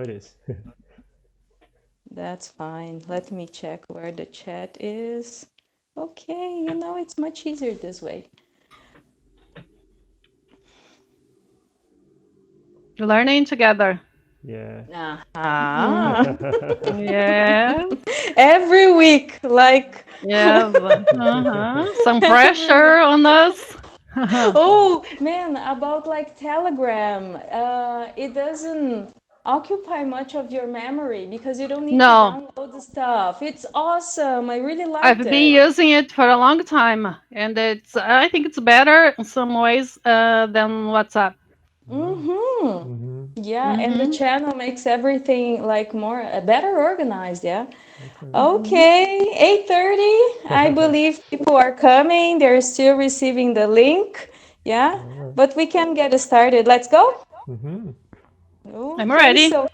notice. That's fine. Let me check where the chat is. Okay, it's much easier this way. Learning together. Yeah. Uh-huh. Yeah. Every week, like, Yes. Some pressure on us. oh man, about like Telegram, it doesn't occupy much of your memory because you don't need to No, download the stuff. It's awesome. I really liked I've been it. using it for a long time, and I think it's better in some ways than WhatsApp. Mm-hmm. Mm-hmm. Yeah, and the Hmm. channel makes everything like more better organized, yeah. Okay. Hmm. Okay, 8:30. I believe people are coming. They're still receiving the link. Yeah, All right. but we can get started. Let's go. Mm-hmm. I'm Okay, ready. so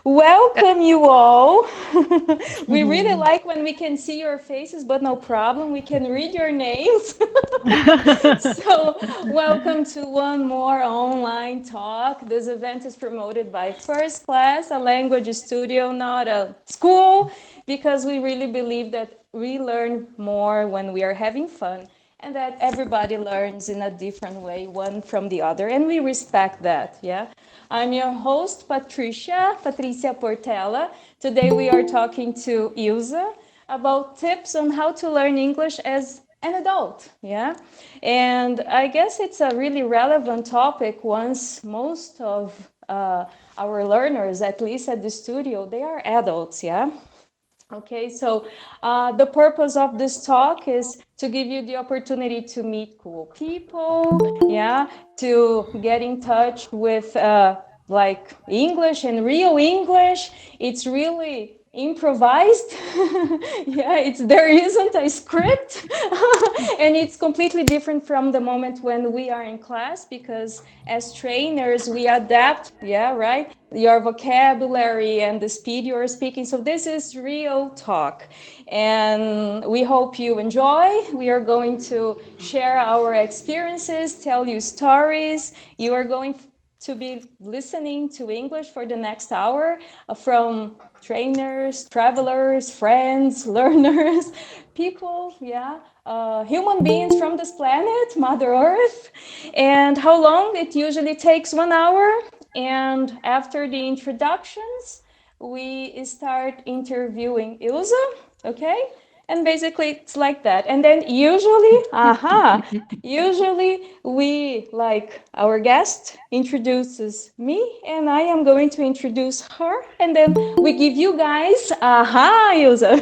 welcome you all. We really Mhm. like when we can see your faces, but no problem. We can read your names. So, welcome to one more online talk. This event is promoted by First Class, a language studio, not a school, because we really believe that we learn more when we are having fun and that everybody learns in a different way, one from the other, and we respect that, yeah? I'm your host, Patricia Portela. Today we are talking to Ilza about tips on how to learn English as an adult, yeah? And I guess it's a really relevant topic once most of our learners, at least at the studio, they are adults, yeah? Okay, so the purpose of this talk is to give you the opportunity to meet cool people, yeah, to get in touch with like English and real English. It's really improvised. Yeah, there isn't a script, and it's completely different from the moment when we are in class because as trainers we adapt, yeah, right, your vocabulary and the speed you're speaking. So this is real talk, and we hope you enjoy. We are going to share our experiences, tell you stories. You are going to be listening to English for the next hour from trainers, travelers, friends, learners, people, yeah, human beings from this planet, Mother Earth. And how long? It usually takes 1 hour. And after the introductions, we start interviewing Ilza, okay? And basically it's like that. And then usually we, like, our guest introduces me and I am going to introduce her. And then we give you guys, Ilza.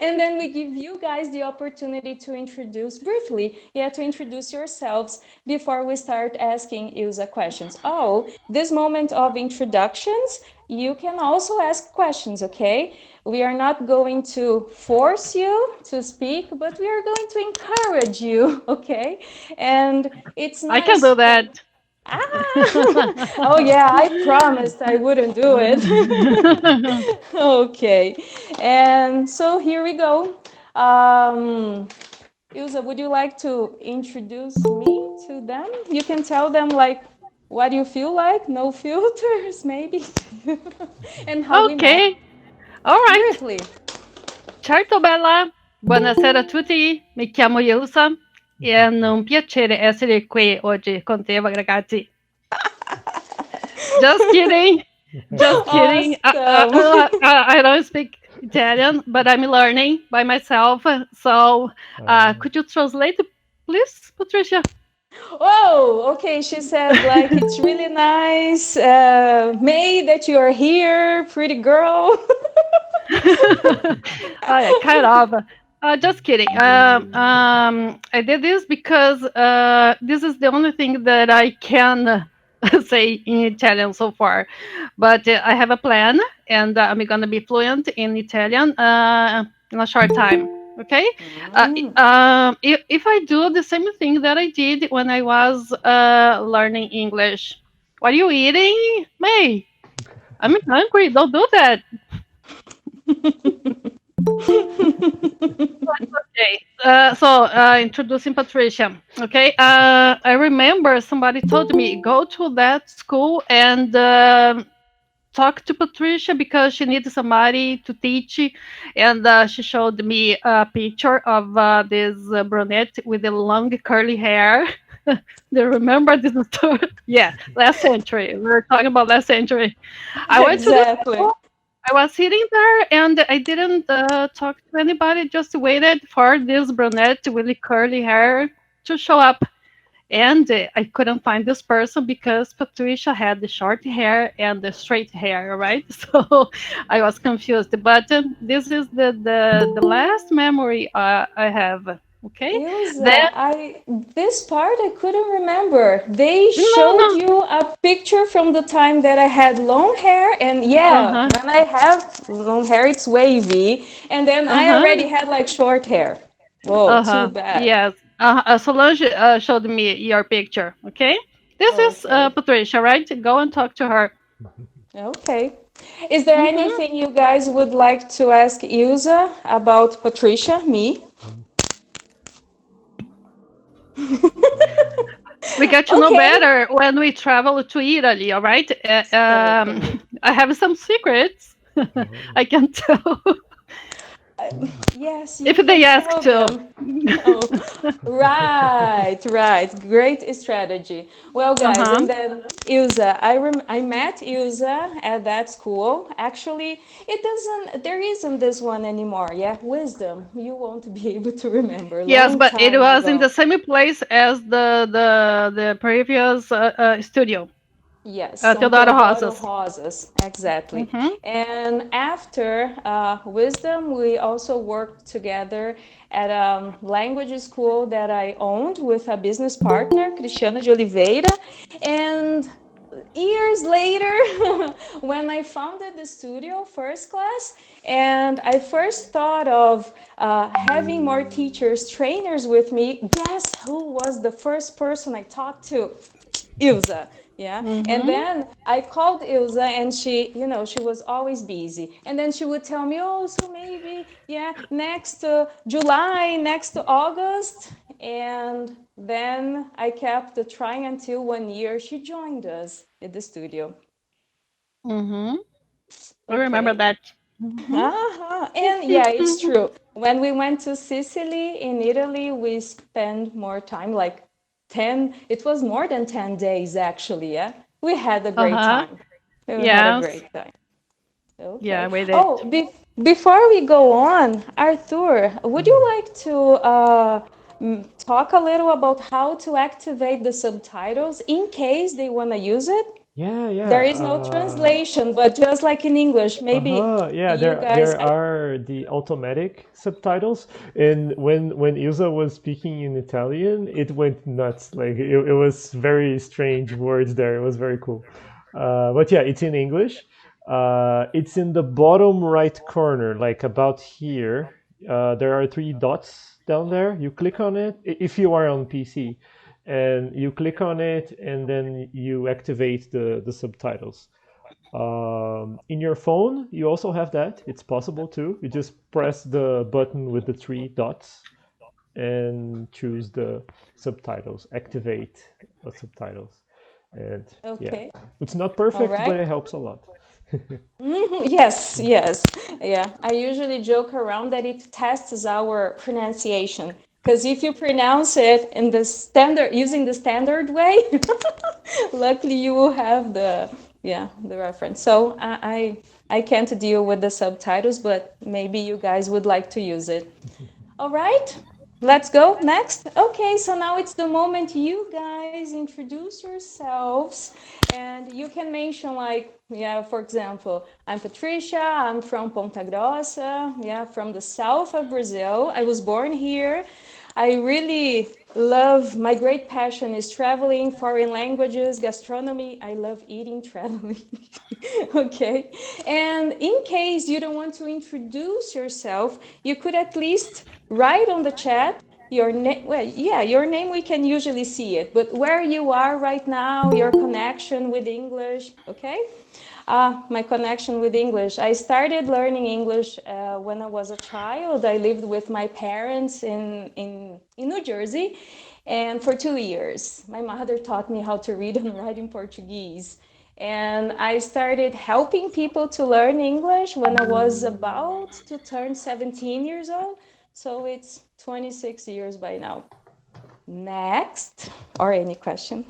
And then we give you guys the opportunity to introduce briefly, yeah, to introduce yourselves before we start asking Ilza questions. Oh, this moment of introductions, you can also ask questions, okay? We are not going to force you to speak, but we are going to encourage you, okay? And it's I can nice do when. that. Ah! Oh, yeah, I promised I wouldn't do it. Okay, and so here we go. Ilza, would you like to introduce me to them? You can tell them like what you feel like, no filters, maybe, and how we met Okay. All right. briefly. Certo, Bella. Buonasera a tutti. Mi chiamo Ilsa e è un piacere essere qui oggi con te, ragazzi. Just kidding. Just kidding. Awesome. I don't speak Italian, but I'm learning by myself. So, could you translate, please, Patricia? Oh, okay. She said like it's really nice, May, that you are here, pretty girl. Yeah, kind of. Just kidding. I did this because this is the only thing that I can say in Italian so far. But I have a plan, and I'm gonna be fluent in Italian in a short time. Okay. Mm. If I do the same thing that I did when I was learning English, what are you eating, May? I'm hungry. Don't do that. Okay, introducing Patricia. Okay, I remember somebody told me go to that school and talk to Patricia because she needed somebody to teach, and she showed me a picture of this brunette with the long curly hair. Do you remember this story? Yeah, last century. We were talking about last century. I went to the Exactly. school. I was sitting there and I didn't talk to anybody. Just waited for this brunette with the curly hair to show up. And I couldn't find this person because Patricia had the short hair and the straight hair, right? So I was confused. But this is the last memory I have. Okay, then Ilza, I this part I couldn't remember. They no, showed no, you a picture from the time that I had long hair, and uh yeah, huh, when I have long hair, it's wavy, and then uh I huh, already had like short hair. Whoa, too bad. yes. Solange showed me your picture. Okay, this is Okay, Patricia, right? Go and talk to her. okay. Is there Hmm. anything you guys would like to ask Ilza about Patricia, me? We get to know Okay. better when we travel to Italy, all right? Certainly. I have some secrets Oh. I can tell Yes, if you can they ask tell to. them. Oh, right, right. Great strategy. Well, guys, Uh-huh. and then Ilza, I met Ilza at that school. Actually, there isn't this one anymore. Yeah, wisdom. You won't be able to remember. Yes, Long but it time was in the ago. same place as the previous studio, Yes, São Teodoro Teodoro Rosas. Rosas, exactly. Mm-hmm. And after Wisdom, we also worked together at a language school that I owned with a business partner, Cristiano de Oliveira. And years later, when I founded the studio, First Class, and I first thought of having more teachers, trainers with me, guess who was the first person I talked to? Ilza. Yeah. And Mm-hmm. then I called Ilza and she was always busy. And then she would tell me, oh, so maybe, yeah, next July, next August. And then I kept trying until 1 year she joined us at the studio. Mm-hmm. I remember Okay. that. Mm-hmm. Uh-huh. And yeah, it's true. When we went to Sicily in Italy, we spent more time, like 10, it was more than 10 days actually, yeah. We had a great Uh-huh. time. We had a Yes. great time. Yeah, Okay. we did. Oh, before we go on, Arthur, would you like to talk a little about how to activate the subtitles in case they want to use it? Yeah, yeah. There is no translation, but just like in English, maybe Uh-huh. Yeah, you guys, there are the automatic subtitles, and when Ilza was speaking in Italian, it went nuts. Like it was very strange words there. It was very cool. But yeah, it's in English. It's in the bottom right corner, like about here. There are three dots down there. You click on it if you are on PC, and you click on it, and then you activate the subtitles. In your phone, you also have that. It's possible too. You just press the button with the three dots and choose the subtitles, activate the subtitles. And yeah, okay, it's not all perfect, but right. it helps a lot. Yes, yes, yeah. I usually joke around that it tests our pronunciation. Because if you pronounce it in the standard, using the standard way, luckily you will have the reference. So I can't deal with the subtitles, but maybe you guys would like to use it. All right, let's go next. Okay, so now it's the moment you guys introduce yourselves and you can mention, like, yeah, for example, I'm Patricia, I'm from Ponta Grossa, yeah, from the south of Brazil. I was born here. I really love, my great passion is traveling, foreign languages, gastronomy. I love eating, traveling. Okay. And in case you don't want to introduce yourself, you could at least write on the chat your name. Well, yeah, your name, we can usually see it, but where you are right now, your connection with English. Okay. My connection with English. I started learning English when I was a child. I lived with my parents in New Jersey, and for 2 years, my mother taught me how to read and write in Portuguese. And I started helping people to learn English when I was about to turn 17 years old. So it's 26 years by now. Next, or any question?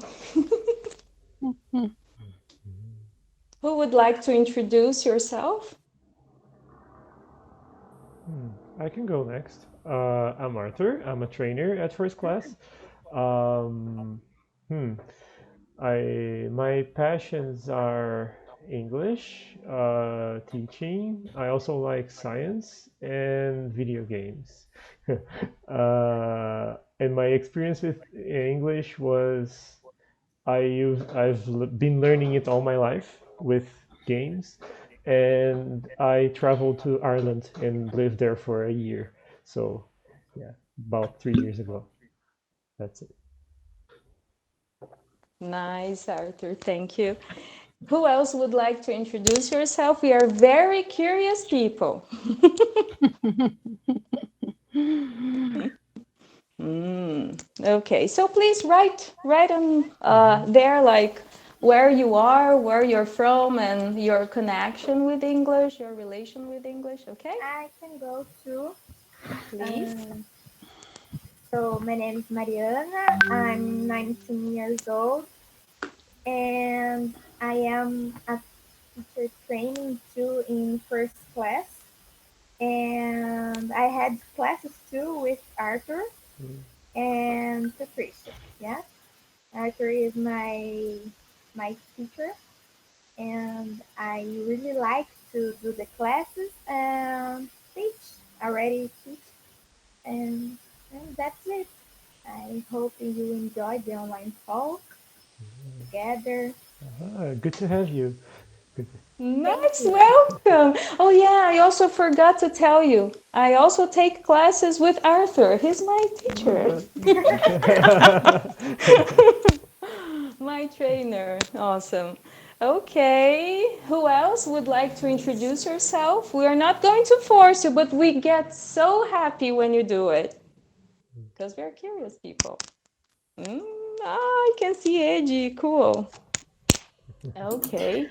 Who would like to introduce yourself? I can go next. I'm Arthur. I'm a trainer at First Class. Um, hmm. My passions are English, teaching. I also like science and video games. And my experience with English was been learning it all my life with games, and I traveled to Ireland and lived there for a year. So yeah, about 3 years ago. That's it. Nice, Arthur. Thank you. Who else would like to introduce yourself? We are very curious people. Okay, so please write on there like where you are, where you're from, and your connection with English, your relation with English. Okay, I can go too. please. So my name is Mariana. I'm 19 years old, and I am a teacher training too in First Class. And I had classes too with Arthur and Patricia. Yeah, Arthur is my teacher, and I really like to do the classes and teach. Already teach, and, and that's it. I hope you enjoyed the online talk together. Good to have you. Good. Nice, welcome. Oh yeah, I also forgot to tell you. I also take classes with Arthur. He's my teacher. My trainer. Awesome. Okay, who else would like to introduce yourself? We are not going to force you, but we get so happy when you do it because we're curious people. I can see Eddie. Cool. Okay.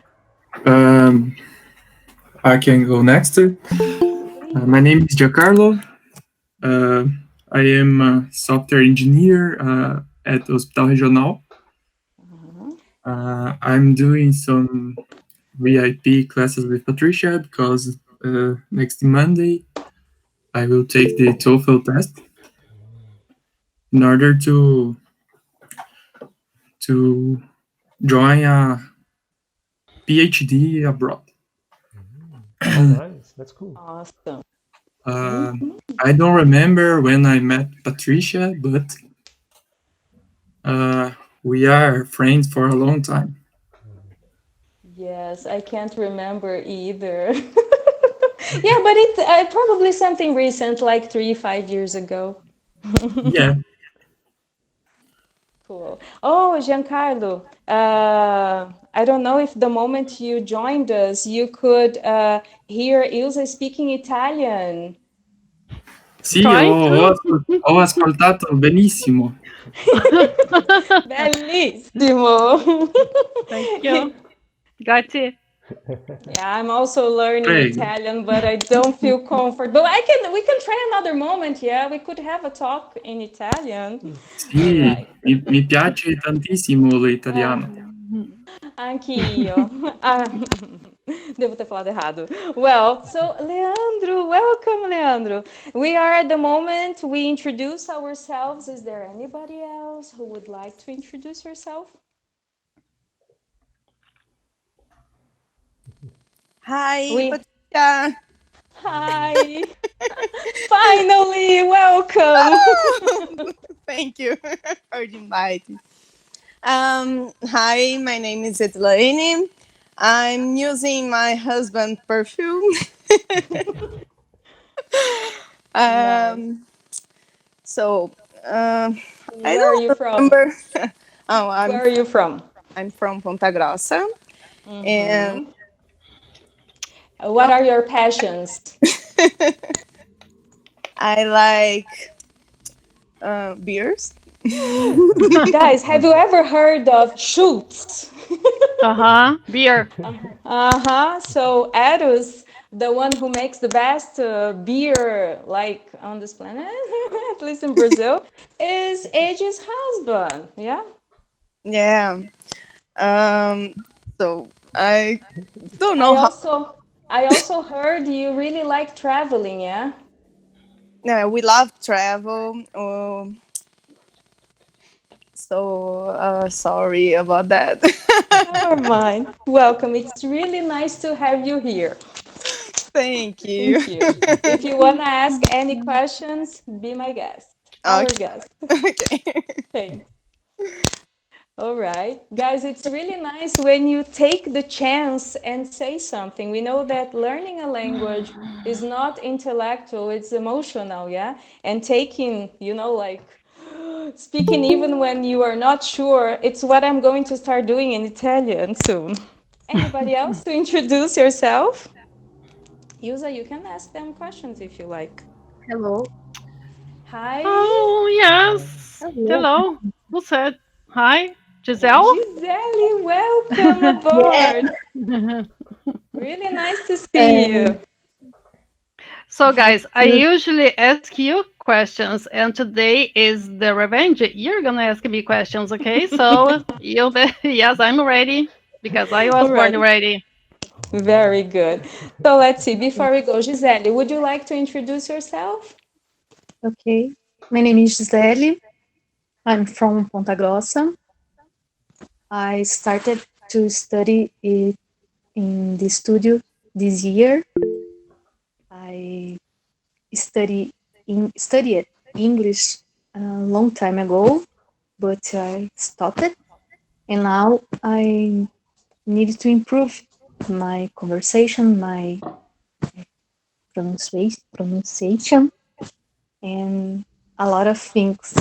I can go next. My name is Giancarlo. Uh, I am a software engineer at Hospital Regional. I'm doing some VIP classes with Patricia because next Monday I will take the TOEFL test in order to join a PhD abroad. Oh, nice. That's cool. Awesome. I don't remember when I met Patricia, but we are friends for a long time. Yes, I can't remember either. Yeah, but it's probably something recent, like 3, 5 years ago. Yeah. Cool. Oh, Giancarlo, I don't know if the moment you joined us, you could hear Ilse speaking Italian. Sì, ho ascoltato benissimo. Bellissimo. Thank you. Grazie. Yeah, I'm also learning Prego. Italian, but I don't feel comfortable. We can try another moment, yeah? We could have a talk in Italian. Sì, Alright. mi piace tantissimo l'italiano. Anch'io. Ah, devo ter falado errado. Well, so Leandro, welcome, Leandro. We are at the moment we introduce ourselves. Is there anybody else who would like to introduce yourself? Hi, We- Patricia. Hi. Finally, welcome. Thank you for the invite. Hi, my name is Edlaine. I'm using my husband's perfume. So, I Where are you from? remember. Where are you from? I'm from Ponta Grossa. And What are your passions? I like beers. Guys, have you ever heard of Schultz? Beer. So Eros, the one who makes the best beer like on this planet, at least in Brazil, is Edge's husband. Yeah. Yeah. Um. So I don't I know how. also I also heard you really like traveling, yeah? No, we love travel. So sorry about that. Never mind. Welcome. It's really nice to have you here. Thank you. Thank you. If you want to ask any questions, be my guest. Our Okay. guest. Okay. Thanks. All right. Guys, it's really nice when you take the chance and say something. We know that learning a language is not intellectual, it's emotional, yeah? And taking, like speaking even when you are not sure, it's what I'm going to start doing in Italian soon. Anybody else to introduce yourself? Yusa, you can ask them questions if you like. Hello. Hi, Oh, yes. Hello. Who said hi? Giselle? Gisele, welcome aboard. Really nice to see you. So, guys, I usually ask you questions, and today is the revenge. You're gonna ask me questions, okay? So, yes, I'm ready because I was born ready. Very good. So let's see. Before we go, Gisele, would you like to introduce yourself? Okay. My name is Gisele. I'm from Ponta Grossa. I started to study it in the studio this year. I studied English a long time ago, but I stopped it, and now I need to improve my conversation, my pronunciation, and a lot of things.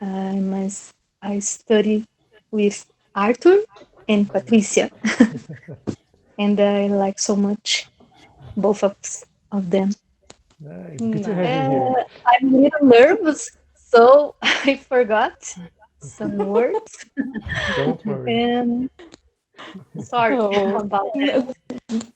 I study with Arthur and Patricia, and I like so much both of them. Nice. Good to have you here. I'm a little nervous, so I forgot some words. Don't worry. And sorry about that.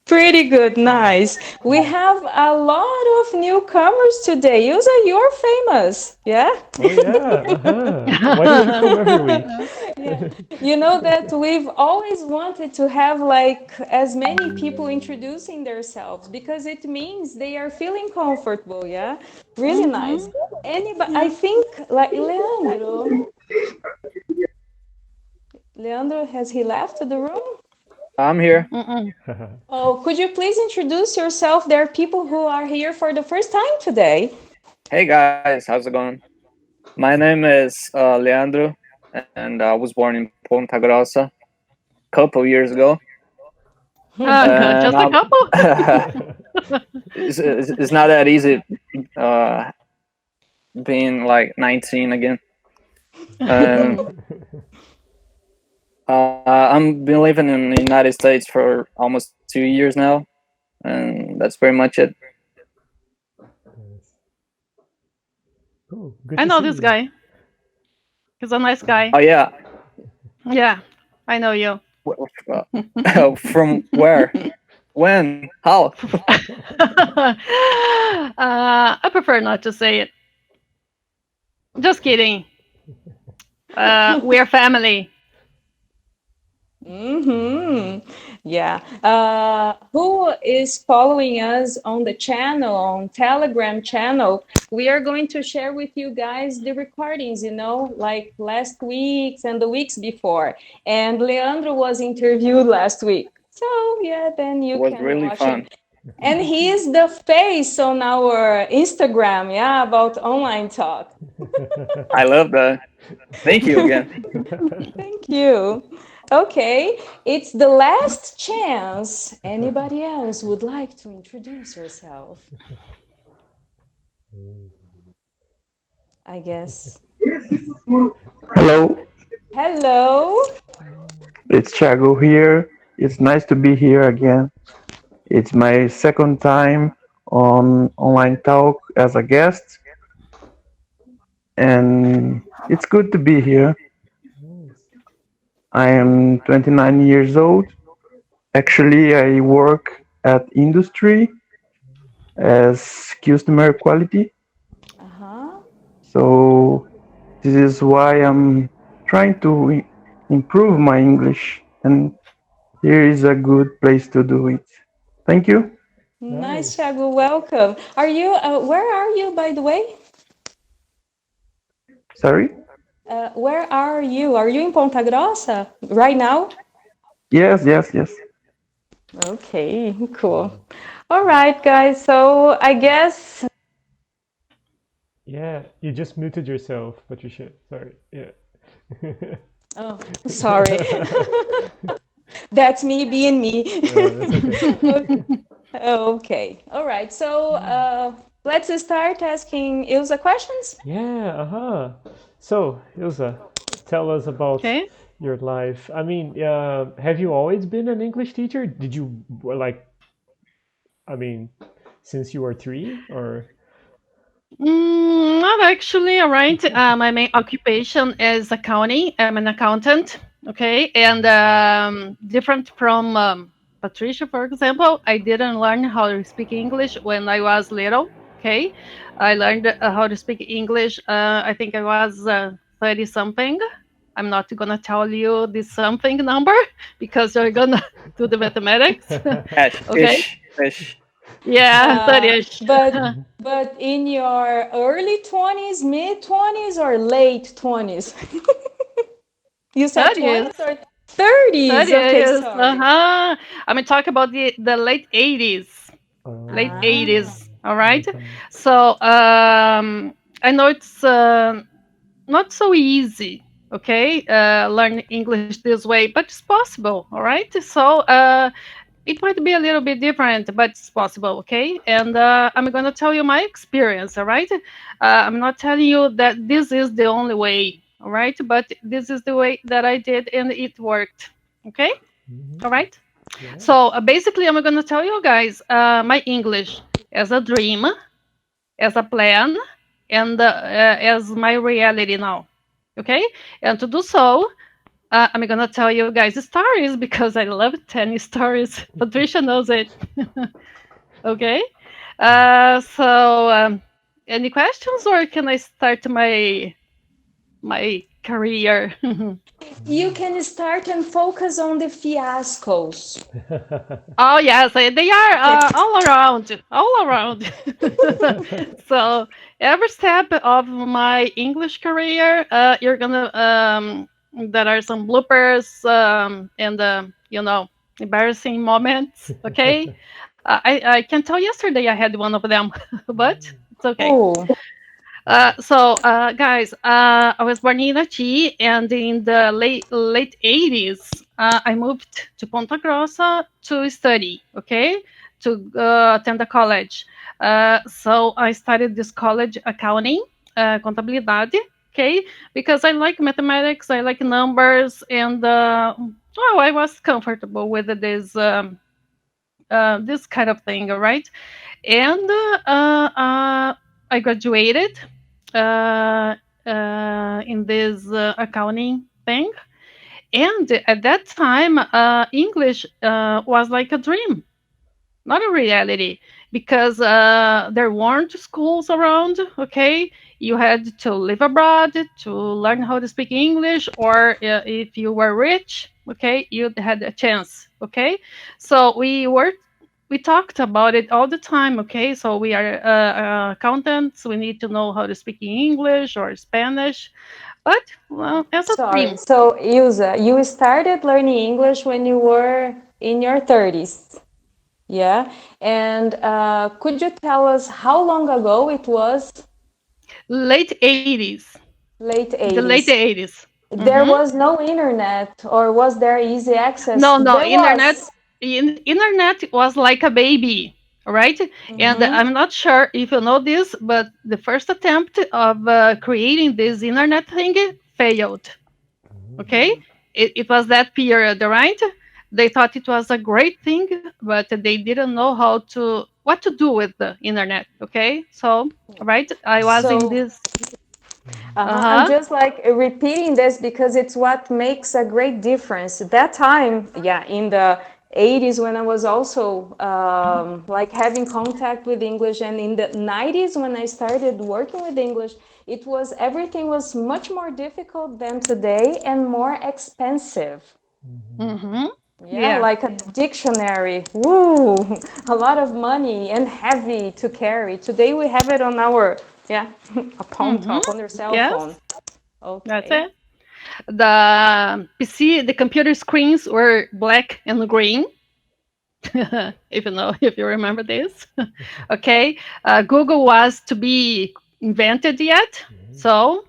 Pretty good, nice. We have a lot of newcomers today. Yusa, you're famous, yeah? Oh yeah. Why don't you come every week? You know that we've always wanted to have like as many people introducing themselves because it means they are feeling comfortable, yeah? Really nice. Anybody, I think like Leandro. Leandro, has he left the room? I'm here. Oh, could you please introduce yourself? There are people who are here for the first time today. Hey guys, how's it going? My name is Leandro, and I was born in Ponta Grossa a couple years ago. Just a couple? It's not that easy being like 19 again. I've been living in the United States for almost 2 years now, and that's pretty much it. Cool. I know this guy. He's a nice guy. Oh yeah. Yeah, I know you. From where? When? How? I prefer not to say it. Just kidding. We're family. Yeah. Who is following us on the channel, on Telegram channel? We are going to share with you guys the recordings, like last week's and the weeks before. And Leandro was interviewed last week. So yeah, then you can really watch fun. it. And he is the face on our Instagram, yeah, about online talk. I love that. Thank you again. Thank you. Okay, it's the last chance. Anybody else would like to introduce yourself? I guess. Hello, Hello. it's Thiago here. It's nice to be here again. It's my second time on Online Talk as a guest. and it's good to be here. Nice. I am 29 years old. Actually, I work at industry as customer quality. Uh-huh. So this is why I'm trying to improve my English, and here is a good place to do it. Thank you. Nice, Nice. Thiago. Welcome. Are you, where are you, by the way? Sorry? Where are you? Are you in Ponta Grossa right now? Yes, yes, yes. Okay, cool. All right, guys. So I guess Yeah, you just muted yourself, Patricia. Sorry. Yeah. oh, sorry. That's me being me. That's okay. Okay. All right. So let's start asking Ilza questions. Yeah, uh-huh. So, Ilza, tell us about Okay. your life. I mean, have you always been an English teacher? Did you like, I mean, since you were three or? Not actually, all right. My main occupation is accounting. I'm an accountant, okay? And different from Patricia, for example, I didn't learn how to speak English when I was little, okay? I learned how to speak English, I think I was 30 something. I'm not going to tell you this something number because you're going to do the mathematics, Fish, okay? fish. Yeah, 30-ish. But in your early 20s, mid 20s, or late 20s? You said 30s. 20s or 30s? 30 Okay, years. sorry. Uh-huh. I mean, talk about the late 80s. Late Oh, 80s. All right. okay. So I know it's not so easy, okay, learn English this way, but it's possible. All right. So it might be a little bit different, but it's possible, okay? And I'm going to tell you my experience, all right? I'm not telling you that this is the only way, all right? But this is the way that I did and it worked, okay? Mhm. All right? Yeah. So basically, I'm going to tell you guys my English as a dream, as a plan, and as my reality now, okay? And to do so, I'm gonna tell you guys stories because I love telling stories. Patricia knows it. Okay. So, any questions, or can I start my career? You can start and focus on the fiascos. Oh yes, they are all around, all around. So every step of my English career, you're gonna there are some bloopers and embarrassing moments. Okay, I can tell yesterday I had one of them, but it's okay. Oh, Guys, I was born in Irati, and in the late 80s, I moved to Ponta Grossa to study, okay, to attend a college. So I started this college accounting, contabilidade, okay, because I like mathematics, I like numbers, and I was comfortable with this kind of thing, all right? And I graduated in this accounting thing. And at that time, English was like a dream, not a reality, because there weren't schools around. Okay, you had to live abroad to learn how to speak English, or if you were rich, okay, you had a chance. Okay, so we talked about it all the time. Okay, so we are accountants. We need to know how to speak English or Spanish, but well, as a sorry. dream. So, Ilza, you started learning English when you were in your 30s. Yeah. And could you tell us how long ago it was? Late 80s. Late The late 80s. 80s. There was no internet, or was there easy access? No, There was. internet was like a baby, right? And I'm not sure if you know this, but the first attempt of creating this internet thing failed. Okay, it was that period, right? They thought it was a great thing, but they didn't know what to do with the internet. Okay, so right, I was in So, this. I'm just like repeating this because it's what makes a great difference. That time, yeah, in the 80s when I was also like having contact with English, and in the 90s when I started working with English, it was everything was much more difficult than today and more expensive. Yeah, like a dictionary. Woo, a lot of money and heavy to carry. Today we have it on our, yeah, a palm top on your cell phone. Okay. That's it. The PC, the computer screens were black and green. If you remember this. Okay. Google was to be invented yet. So,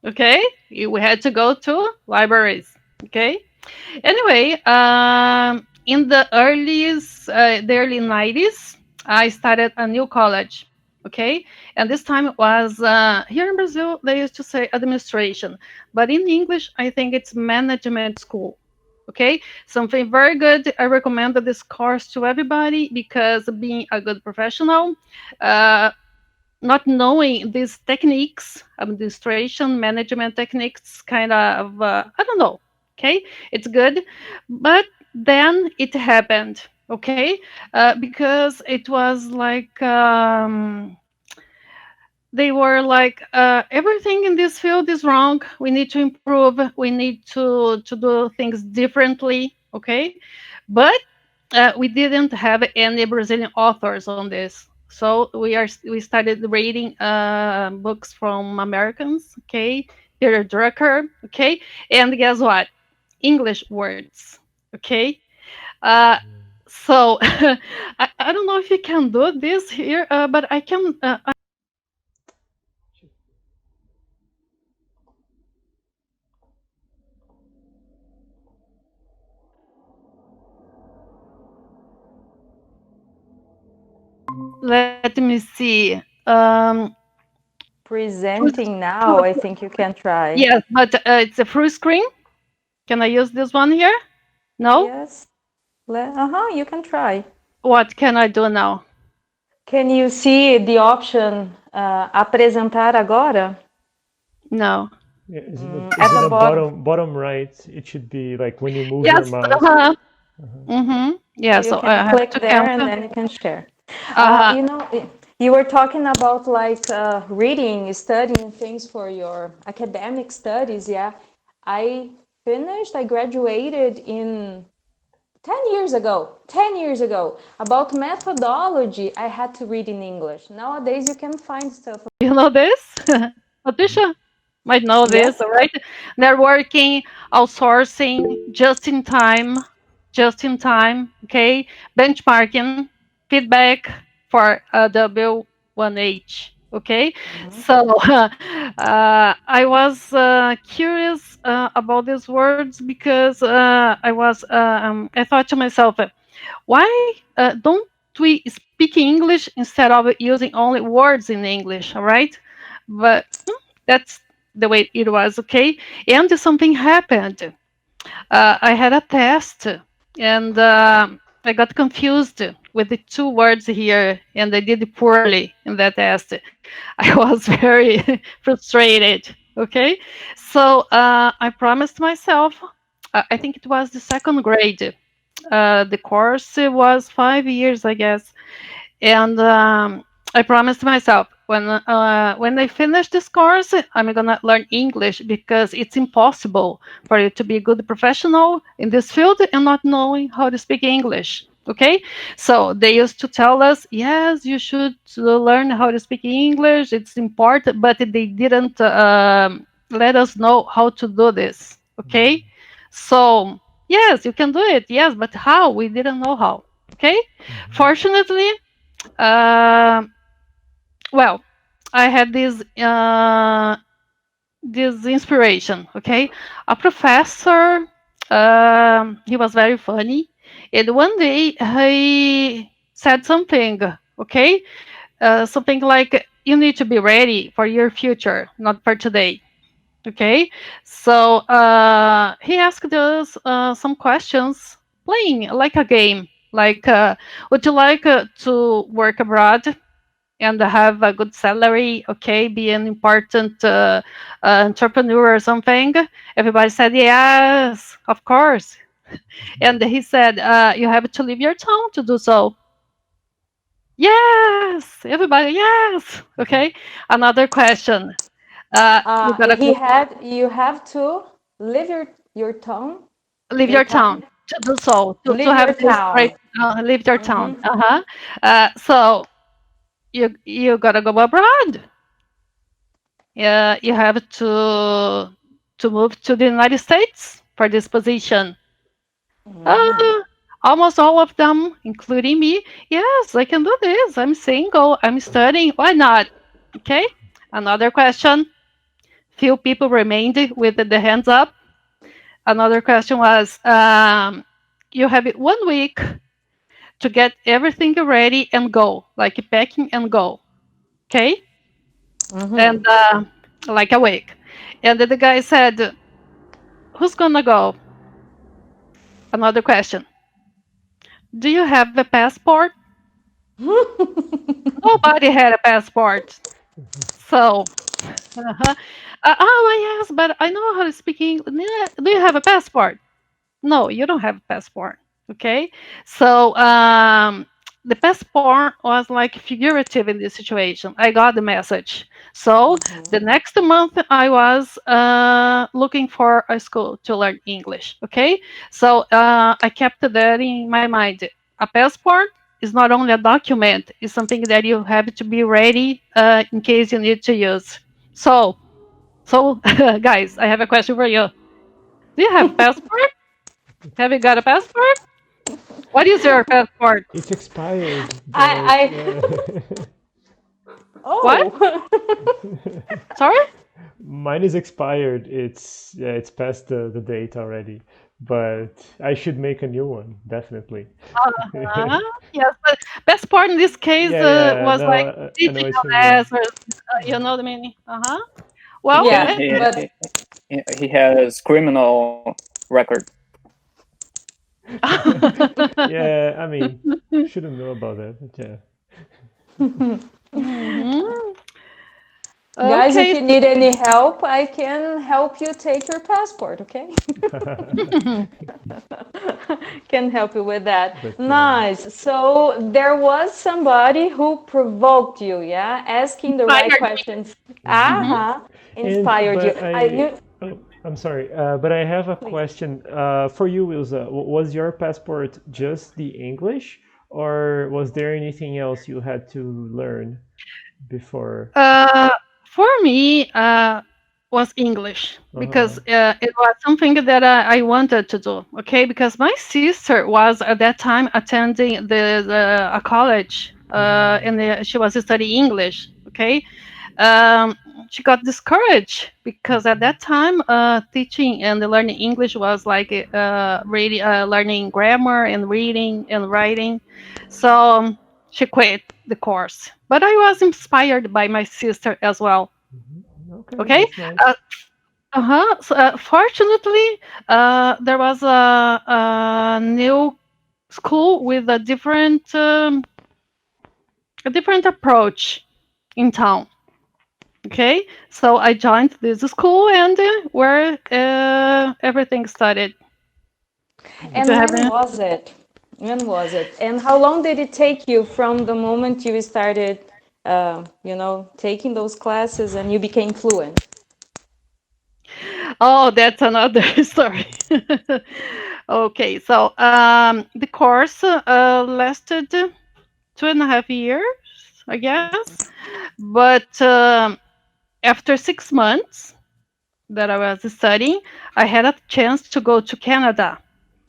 okay, we had to go to libraries. Okay. Anyway, in the early 90s, I started a new college. Okay, and this time it was here in Brazil. They used to say administration, but in English, I think it's management school. Okay, something very good. I recommend this course to everybody because being a good professional, not knowing these techniques, administration, management techniques, kind of, I don't know. Okay, it's good, but then it happened. Okay, because it was like they were like everything in this field is wrong. We need to improve. We need to do things differently. Okay, but we didn't have any Brazilian authors on this. So we started reading books from Americans, okay, Peter Drucker, okay, and guess what? English words, okay. So I don't know if you can do this here, but I can. Let me see. Presenting now, I think you can try. Yes, but it's a full screen. Can I use this one here? No? Yes. You can try. What can I do now? Can you see the option apresentar agora? No. Yeah, is it At the the bottom right? It should be like when you move your Yes. mouse. Yeah, So so you I can have click to there and cancel. then you can share. You know, you were talking about like reading, studying things for your academic studies. Yeah, I graduated in 10 years ago. 10 years ago. About methodology, I had to read in English. Nowadays, you can find stuff. You know this? Patricia might know Yes. this, right? Networking, outsourcing, just in time, okay? Benchmarking, feedback for W1H, okay? So I was curious about these words because I thought to myself, why don't we speak English instead of using only words in English, all right? But that's the way it was, okay? And something happened. I had a test and I got confused with the two words here and I did poorly in that test. I was very frustrated, okay? So I promised myself, I think it was the second grade. The course was 5 years, I guess, and I promised myself when I finish this course, I'm gonna learn English because it's impossible for you to be a good professional in this field and not knowing how to speak English. Okay, so they used to tell us, yes, you should learn how to speak English. It's important, but they didn't let us know how to do this. Okay, so yes, you can do it. Yes, but how? We didn't know how. Okay, fortunately. Well, I had this inspiration. Okay, a professor. He was very funny, and one day he said something. Okay, something like, "You need to be ready for your future, not for today." Okay, so he asked us some questions, playing like a game. Like, would you like to work abroad? and have a good salary, okay, be an important entrepreneur or something? Everybody said, yes, of course. And he said, you have to leave your town to do so. Yes, everybody, yes. Okay, another question. You gotta You have to leave your town, leave your your town town, to do so, to leave your have this town. right, leave your town. Mhm. So you gotta go abroad. Yeah, you have to move to the United States for this position. Uh, Almost all of them, including me, yes, I can do this. I'm single. I'm studying. Why not? Okay. Another question. Few people remained with the hands up. Another question was, you have 1 week to get everything ready and go, like packing and go. Okay. And like a week. And then the guy said, who's gonna go? Another question. Do you have a passport? Nobody had a passport. So, oh, yes, but I know how to speak English. Do you have a passport? No, you don't have a passport. Okay. So, the passport was like figurative in this situation. I got the message. So, the next month, I was looking for a school to learn English. Okay. So, I kept that in my mind. A passport is not only a document, it's something that you have to be ready in case you need to use. So, guys, I have a question for you. Do you have a passport? Have you got a passport? What is your passport? It's expired. I What? Sorry? Mine is expired. It's past the date already. But I should make a new one, definitely. Yes, but passport in this case was No, like I know what digital you mean. as, or you know what I mean? Well, Yeah, He has criminal record. Yeah, I mean, shouldn't know about that, but yeah. guys, if Okay. you need any help, I can help you take your passport, okay? Can help you with that. But, Nice. So there was somebody who provoked you, yeah? Asking the right Inspired me. questions. Inspired you. Oh, I'm sorry, but I have a question for you, Ilza. Was your passport just the English, or was there anything else you had to learn before? For me, was English because Uh-huh. it was something that I wanted to do. Okay, because my sister was at that time attending a college, and she was studying English. Okay, she got discouraged because at that time, teaching and learning English was like really learning grammar and reading and writing. So she quit the course. But I was inspired by my sister as well. Okay. That's nice. So, fortunately, there was a new school with a different approach in town. Okay, so I joined this school, and where everything started. And when was it? When was it? And how long did it take you from the moment you started, taking those classes and you became fluent? Oh, that's another story. Okay, so the course lasted 2.5 years, I guess. But after 6 months that I was studying, I had a chance to go to Canada.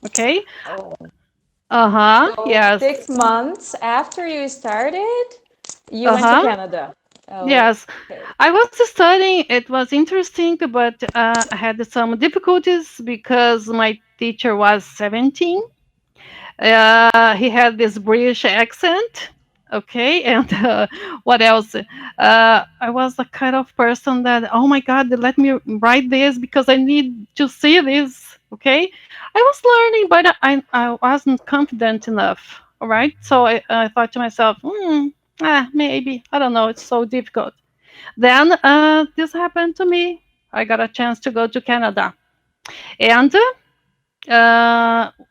Okay. Oh. So yes. 6 months after you started, you went to Canada. Oh, yes. okay. I was studying. It was interesting, but I had some difficulties because my teacher was 17. He had this British accent. Okay, and what else? I was the kind of person that, oh my God, let me write this because I need to see this. Okay, I was learning, but I wasn't confident enough. All right, so I thought to myself, Maybe. I don't know. It's so difficult. Then this happened to me. I got a chance to go to Canada. And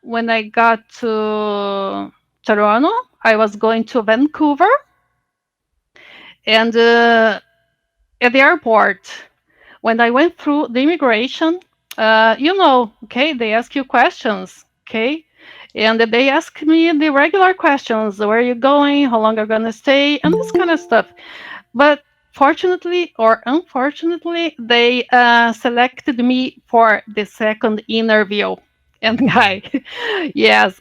when I got to Toronto, I was going to Vancouver. And at the airport, when I went through the immigration, okay, they ask you questions, okay? And they ask me the regular questions: where are you going, how long are you going to stay, and this kind of stuff. But fortunately or unfortunately, they selected me for the second interview. And guy, yes,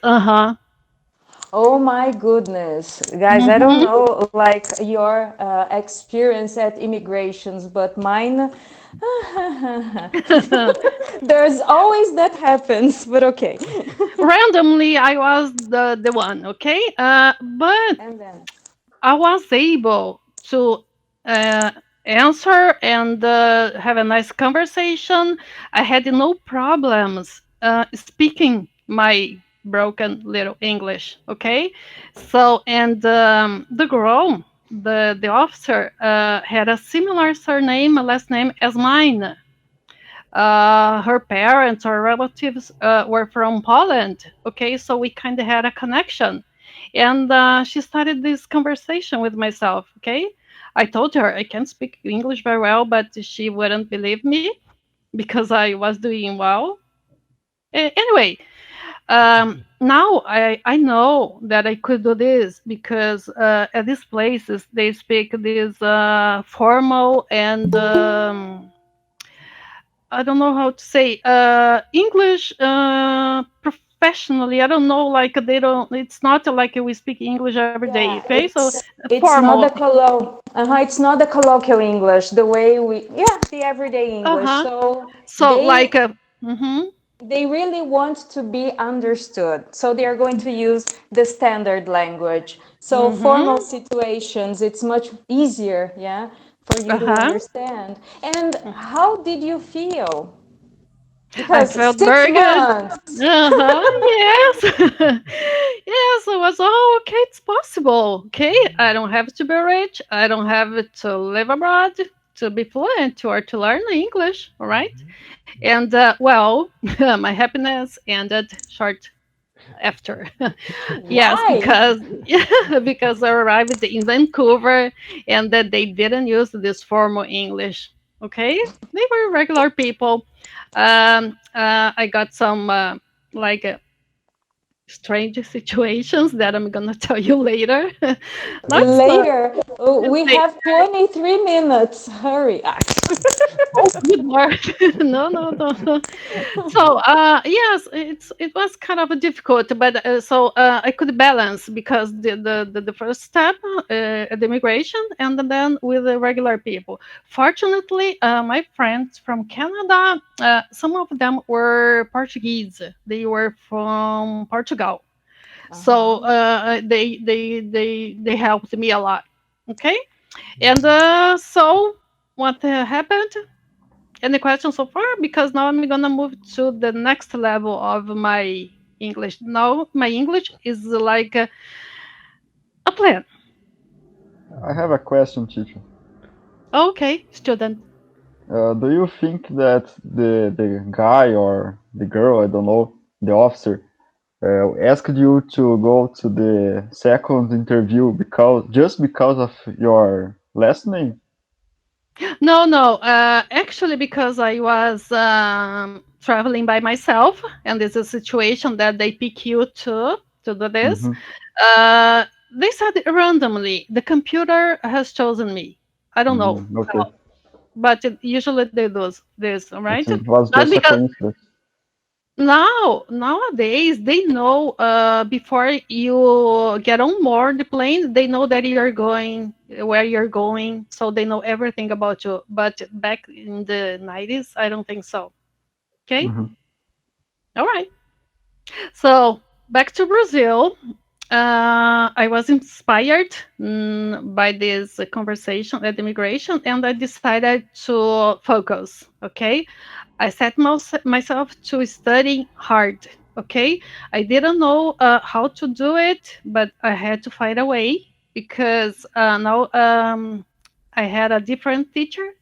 Oh my goodness, guys, I don't know like your experience at immigrations, but mine, there's always that happens, but okay. Randomly, I was the one, okay? But And then, I was able to answer and have a nice conversation. I had no problems speaking my broken little English. Okay, so and the girl, the officer, had a similar surname, last name as mine. Her parents or relatives were from Poland. Okay, so we kind of had a connection. And she started this conversation with myself. Okay, I told her I can't speak English very well, but she wouldn't believe me because I was doing well. Anyway, now I know that I could do this because at these places they speak this formal and I don't know how to say English professionally. I don't know, like they don't. It's not like we speak English every day. yeah, Okay, so it's formal. not the it's not the colloquial English, the way the everyday English. So they, like they really want to be understood. So they are going to use the standard language. So formal situations, it's much easier, for you to understand. And how did you feel? Because I felt 6 very months. good. Yes. Yes, I was, okay, it's possible. Okay, I don't have to be rich. I don't have to live abroad to be fluent or to learn English. All right. And well, my happiness ended short after. Yes, Why? because I arrived in Vancouver and that they didn't use this formal English. Okay, they were regular people. I got some like strange situations that I'm gonna tell you later. Later, we have 23 minutes. Hurry. Oh, good Lord. No. So, yes, it was kind of difficult, but so I could balance because the first step at the immigration and then with the regular people. Fortunately, my friends from Canada, some of them were Portuguese. They were from Portugal. So they helped me a lot. Okay, and so what happened? Any questions so far? Because now I'm gonna move to the next level of my English. Now my English is like a plan. I have a question, teacher. Okay, student. Do you think that the guy or the girl, I don't know, the officer, asked you to go to the second interview because of your last name? No. Actually, because I was traveling by myself, and it's a situation that they pick you to do this. They said randomly, the computer has chosen me. I don't know. Okay. But usually they do this, all right? It was Not just a because coincidence. nowadays they know before you get on board the plane, they know that you're going where you're going, so they know everything about you. But back in the 90s, I don't think so. Okay, all right. So back to Brazil. I was inspired by this conversation at immigration, and I decided to focus. Okay, I set myself to study hard. Okay, I didn't know how to do it, but I had to find a way. because now I had a different teacher.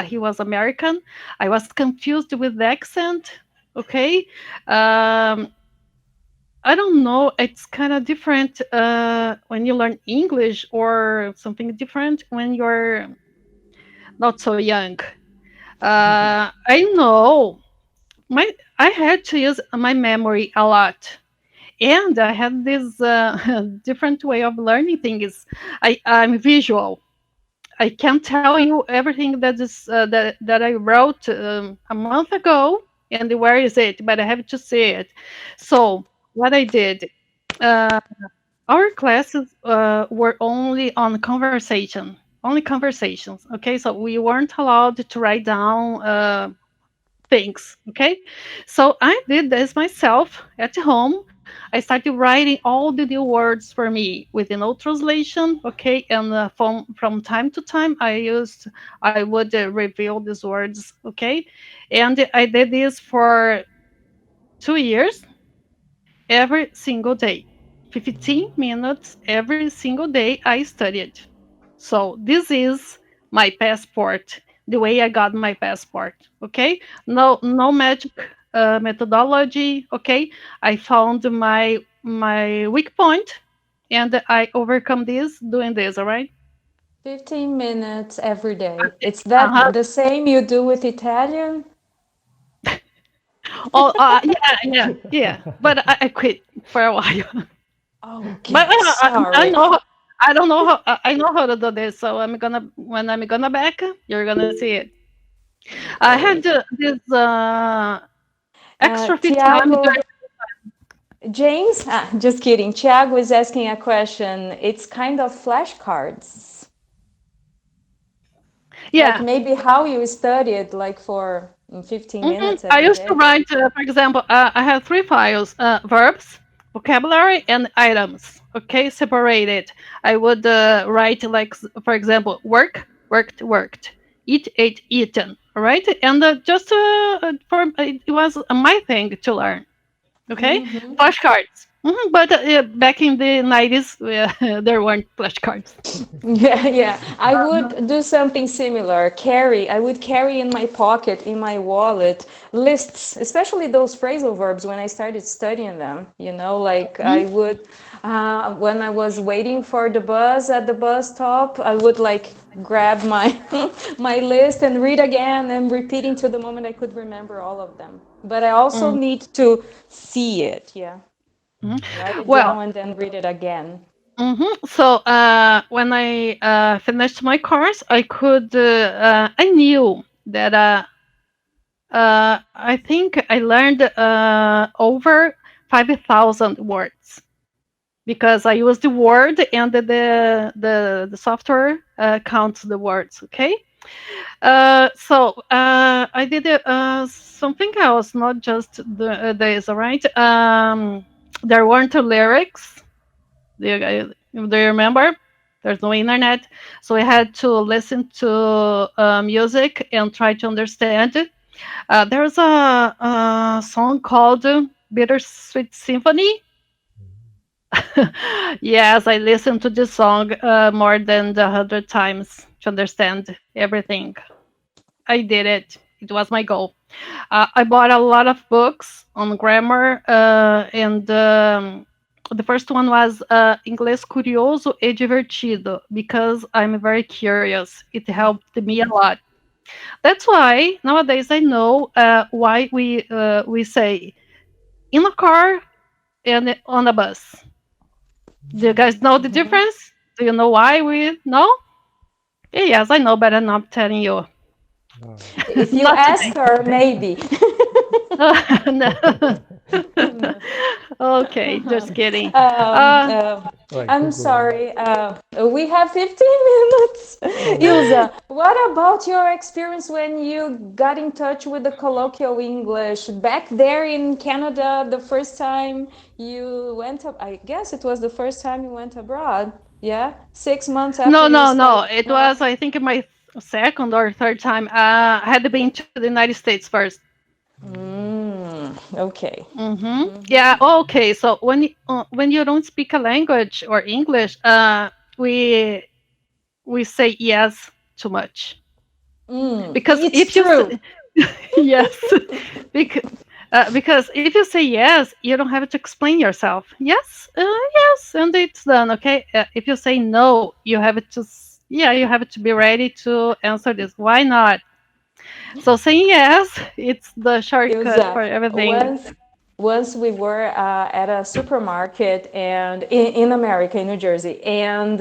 He was American. I was confused with the accent. Okay. I don't know. It's kind of different when you learn English, or something different when you're not so young. I know my I had to use my memory a lot, and I had this different way of learning things. I'm visual. I can tell you everything that I wrote a month ago, and where is it? But I have to see it. So what I did, uh, our classes were only on conversation, only conversations. Okay, so we weren't allowed to write down things. Okay, so I did this myself at home. I started writing all the new words for me with no translation. Okay, and from time to time I would reveal these words. Okay, and I did this for 2 years, every single day, 15 minutes every single day. I studied. So this is my passport, the way I got my passport. Okay, no magic methodology. Okay, I found my weak point, and I overcome this doing this. All right. 15 minutes every day. It's Uh-huh. that the same you do with Italian? Oh, yeah. But I quit for a while. Okay, But I sorry. know. I don't know how. I know how to do this. So when I'm gonna back, you're gonna see it. I had this extra 15 Tiago, James, just kidding. Tiago is asking a question. It's kind of flashcards. Like Yeah. maybe how you studied, like for 15 minutes I every used to day. write, for example, I have three files: verbs, vocabulary, and items. Okay, separated. I would write, like, for example, work, worked, worked, eat, ate, eaten. All right, and just for it was my thing to learn. Okay, flashcards. But back in the 90s, there weren't flashcards. Yeah. I would do something similar. I would carry in my pocket, in my wallet, lists, especially those phrasal verbs when I started studying them. Like I would, when I was waiting for the bus at the bus stop, I would like grab my my list and read again and repeating to the moment I could remember all of them. But I also need to see it. Yeah. Write it Well, down and then read it again. so when I finished my course, I knew that I think I learned over 5,000 words, because I use the word, and the software counts the words. Okay. So I did something else, not just this. All right. There weren't lyrics. Do you remember? There's no internet, so I had to listen to music and try to understand. There's a song called Bittersweet Symphony. Yes, I listened to this song more than 100 times to understand everything. I did it. It was my goal. I bought a lot of books on grammar, and the first one was Inglês Curioso e Divertido, because I'm very curious. It helped me a lot. That's why nowadays I know why we say in a car and on a bus. Do you guys know the difference? Do you know why we know? Yes, I know, but I'm not telling you. If you Not ask today. her, maybe. No. Okay, just kidding. I'm sorry. We have 15 minutes. Ilza, what about your experience when you got in touch with the colloquial English back there in Canada the first time you went up? I guess it was the first time you went abroad. Yeah, 6 months after you No. started. It was, I think, my second or third time. I had been to the United States first. Okay. Yeah. Okay. So when you don't speak a language or English, we say yes too much. Because it's if you true. yes, because if you say yes, you don't have to explain yourself. Yes, yes, and it's done. Okay. If you say no, you have to. Yeah, you have to be ready to answer this. Why not? So saying yes, it's the shortcut for Ilza, everything. once we were at a supermarket and in America, in New Jersey, and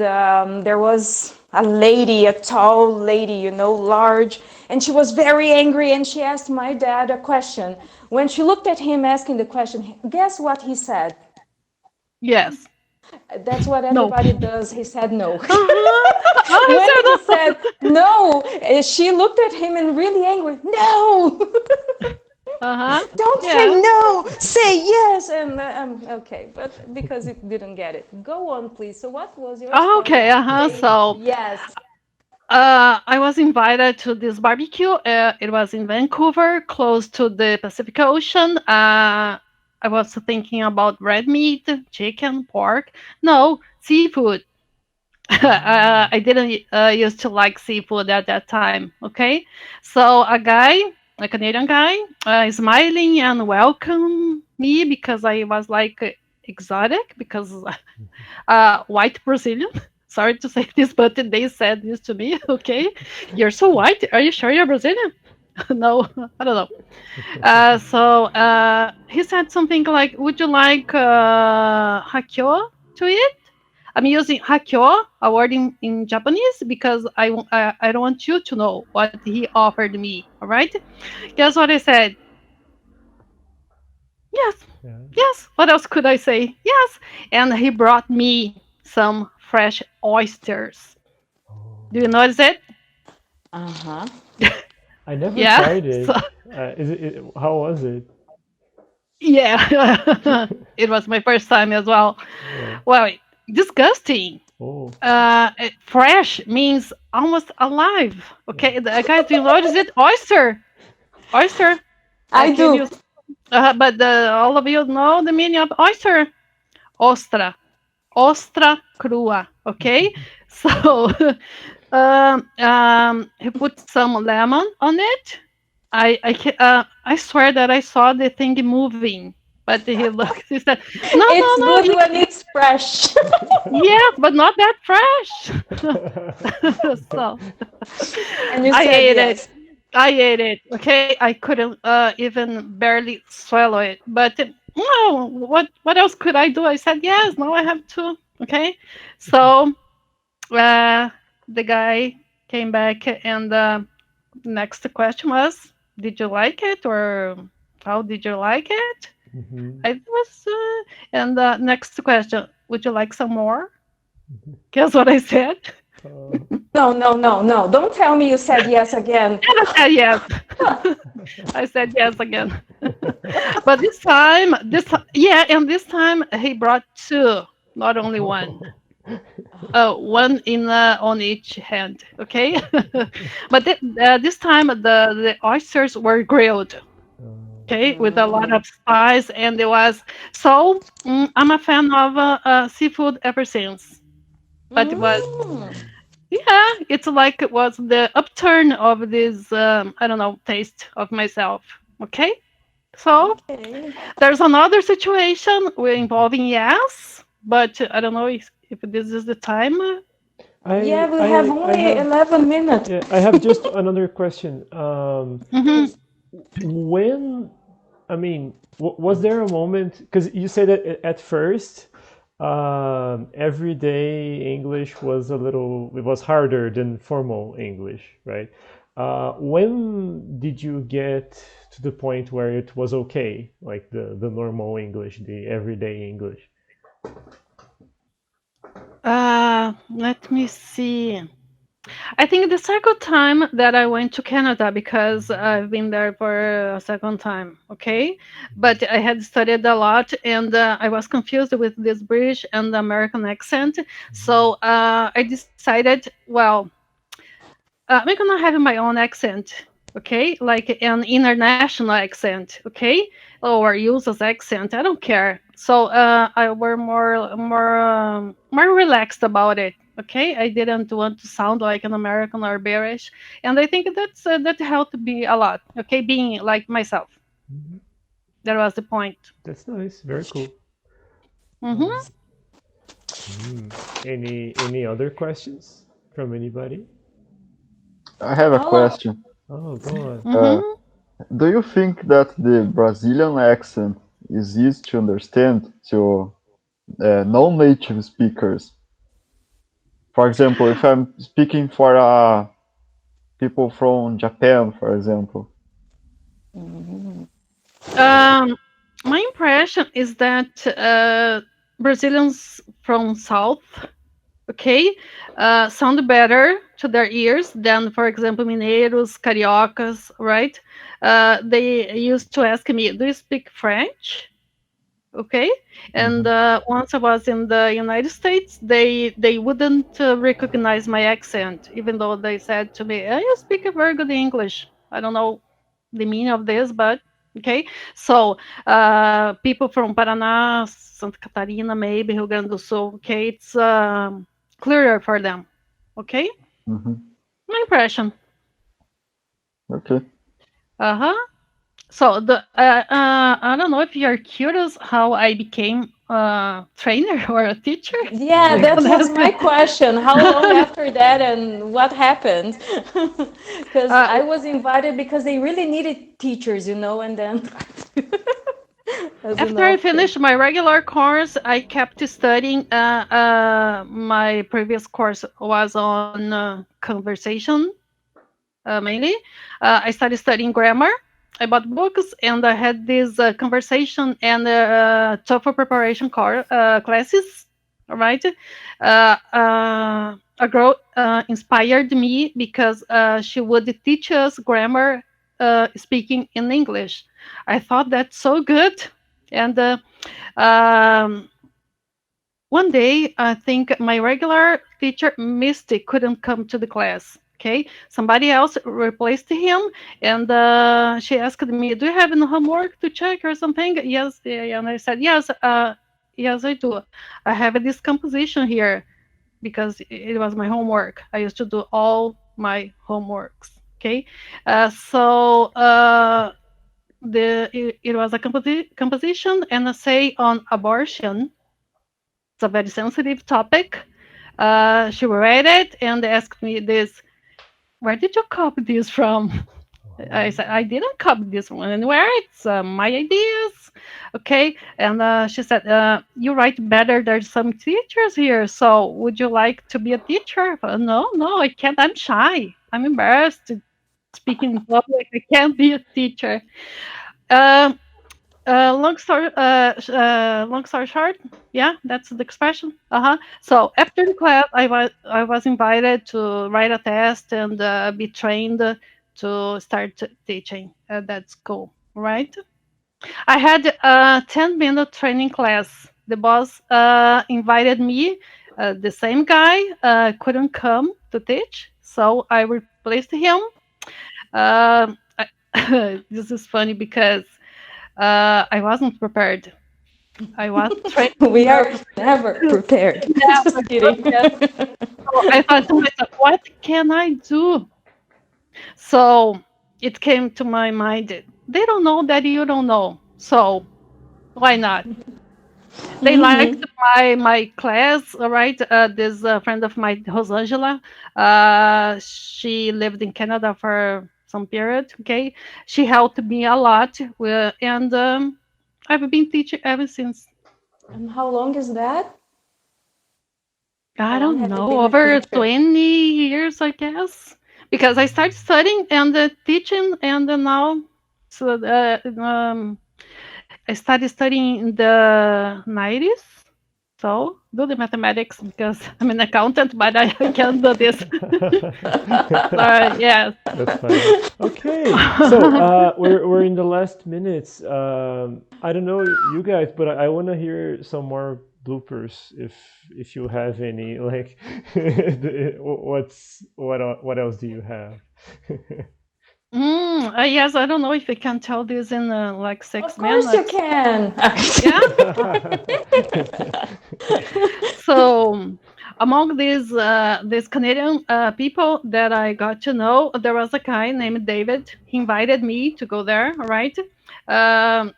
there was a lady, a tall lady, large, and she was very angry, and she asked my dad a question. When she looked at him asking the question, guess what he said? Yes. That's what No. everybody does. He said no. I When he said said no, she looked at him and really angry. No. Don't say Yeah. no, say yes. And okay, but because it didn't get it. Go on, please. So what was your story Okay. of saying So yes? I was invited to this barbecue. It was in Vancouver, close to the Pacific Ocean. I was thinking about red meat, chicken, pork. No, seafood. I didn't used to like seafood at that time. Okay, so a Canadian guy, smiling and welcome me because I was like exotic because white Brazilian. Sorry to say this, but they said this to me. Okay, you're so white. Are you sure you're Brazilian? No, I don't know. So he said something like, "Would you like hakyo to eat?" I'm using hakyo, a word in Japanese, because I don't want you to know what he offered me. All right? Guess what I said? Yes. Yeah. Yes. What else could I say? Yes. And he brought me some fresh oysters. Do you notice it? Uh-huh. I never Yeah. tried it. So, How was it? yeah. It was my first time as well. Yeah. Well, disgusting. Oh. Fresh means almost alive. Okay, guys, do you notice it? Oyster. I Can do. you? But all of you know the meaning of oyster. Ostra, ostra crua. Okay, so he put some lemon on it. I swear that I saw the thing moving, but he looked. He said, "No, no, It's no." good when it's fresh. Yes, but not that fresh. So And you I said ate it. yes. I ate it. Okay, I couldn't even barely swallow it. But no, what else could I do? I said yes. Now I have to. Okay, so the guy came back, and next question was, "Did you like it, or how did you like it?" Mhm. I was, and next question, "Would you like some more?" Guess what I said? No, no, no, no. Don't tell me you said yes again. And I said yes. I said yes again. But and this time he brought two, not only one. One in on each hand. Okay, but this time the oysters were grilled. Okay, with a lot of spice, and it was so. I'm a fan of seafood ever since, but it was. Yeah, it's like it was the upturn of this, I don't know, taste of myself. Okay? So Okay. there's another situation involving yes, but I don't know if this is the time. Yeah, we have only 11 minutes. Yeah, I have just another question. Mhm. When, I mean, was there a moment? Because you said that at first, everyday English was it was harder than formal English, right? When did you get to the point where it was okay, like the normal English, the everyday English? Let me see. I think the second time that I went to Canada, because I've been there for a second time, okay? But I had studied a lot, and I was confused with this British and American accent. So I decided, well, I'm gonna have my own accent, okay? Like an international accent, okay? Or use as accent, I don't care. So I were more relaxed about it. Okay, I didn't want to sound like an American or British, and I think that helped me a lot. Okay, being like myself. Mhm. That was the point. That's nice. Very cool. Hmm. Any other questions from anybody? I have a How long? question. Oh, go on. Uh, Hmm. do you think that the Brazilian accent is easy to understand to non-native speakers? For example, if I'm speaking for people from Japan, for example. My impression is that Brazilians from South, okay, sound better to their ears than, for example, Mineiros, Cariocas, right? They used to ask me, "Do you speak French?" Okay, and once I was in the United States, they wouldn't recognize my accent, even though they said to me, "You speak a very good English." I don't know the meaning of this, but okay. So people from Paraná, Santa Catarina, maybe Rio Grande do Sul, okay, it's clearer for them. Okay, Hmm. my impression. Okay. Uh-huh. So I don't know if you're curious how I became a trainer or a teacher. Yeah, You that can was ask my me. question. How long after that and what happened? Because Uh, I was invited because they really needed teachers, and then as an After I option. finished my regular course, I kept studying. My previous course was on conversation mainly. I started studying grammar. I bought books and I had this conversation and TOEFL preparation classes. All right. A girl inspired me because she would teach us grammar speaking in English. I thought that's so good. And um, one day, I think my regular teacher, Misty, couldn't come to the class. Okay, somebody else replaced him, and she asked me, "Do you have any homework to check or something?" Yes, yeah, and I said, "Yes, yes, I do. I have this composition here because it was my homework. I used to do all my homeworks." Okay, so it was a composition and essay on abortion. It's a very sensitive topic. She read it and asked me this, "Where did you copy this from?" I said, "I didn't copy this from anywhere. It's my ideas." Okay. And she said, "You write better. There's some teachers here. So would you like to be a teacher?" No, no, I can't. I'm shy. I'm embarrassed to speak in public. I can't be a teacher. Um, long story short, yeah, that's the expression. So after the class, I was invited to write a test and be trained to start teaching at that school. Right? I had a 10-minute training class. The boss invited me. The same guy couldn't come to teach, so I replaced him. This is funny because I wasn't prepared. I was trained. We are never prepared. Yeah, Just kidding. yes. So I thought to myself, what can I do? So it came to my mind. They don't know that you don't know. So why not? They liked my class, all right? This friend of mine, Rosangela, she lived in Canada for some period, okay? She helped me a lot, and I've been teaching ever since. And how long is that? I How long don't have you know, been a over teacher? 20 years, I guess, because I started studying and teaching, and then now, so I started studying in the 90s. So do the mathematics because I'm an accountant, but I can't do this. Sorry, yes. That's funny. Okay, so we're in the last minutes. I don't know you guys, but I want to hear some more bloopers if you have any. Like, what else do you have? Yes, I don't know if I can tell this in like Of 6 course you minutes. can. Yeah. So among these Canadian people that I got to know, there was a guy named David. He invited me to go there. All right. I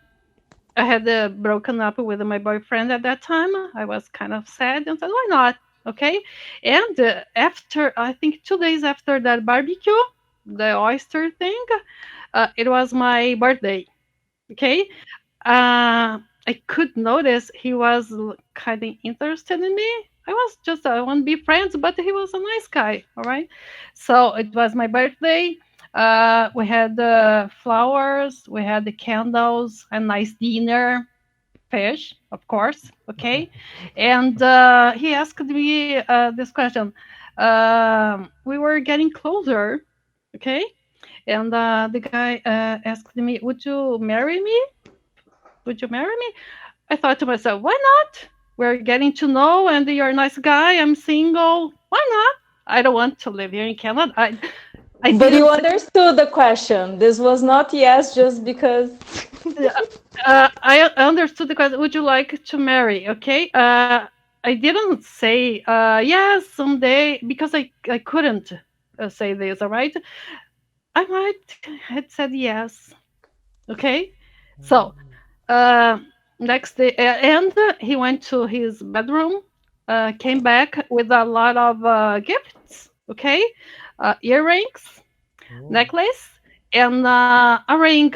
had broken up with my boyfriend at that time. I was kind of sad and said, why not? Okay. And after, I think 2 days after that barbecue, the oyster thing, it was my birthday. Okay. I could notice he was kind of interested in me. I want to be friends, but he was a nice guy. All right. So it was my birthday. We had the flowers, we had the candles, a nice dinner, fish, of course. Okay. And he asked me this question. We were getting closer. Okay. And the guy asked me, would you marry me? Would you marry me? I thought to myself, why not? We're getting to know, and you're a nice guy. I'm single. Why not? I don't want to live here in Canada. But you understood the question. This was not yes just because. I understood the question. Would you like to marry? Okay. I didn't say yes someday because I couldn't say this. All right. I might had said yes. Okay. So. Next day, and he went to his bedroom, came back with a lot of gifts, okay? Earrings, necklace, and a ring,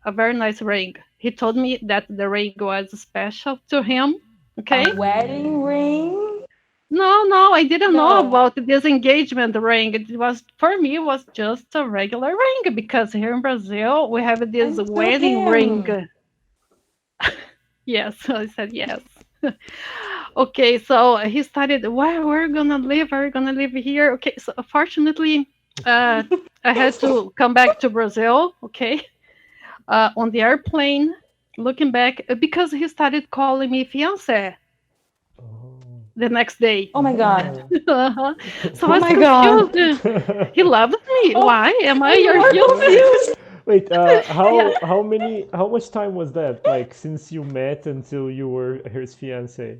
a very nice ring. He told me that the ring was special to him, okay? A wedding ring? No, I didn't know about this engagement ring. It was, for me, it was just a regular ring because here in Brazil, we have this wedding ring. Yes, I said yes. Okay, so he started, well, we're gonna live here. Okay, so fortunately, I had to come back to Brazil, okay, on the airplane, looking back, because he started calling me fiancé the next day. Oh my God. So I was confused. He loved me. Why am I your fiancé? Wait, how much time was that? Like since you met until you were his fiance?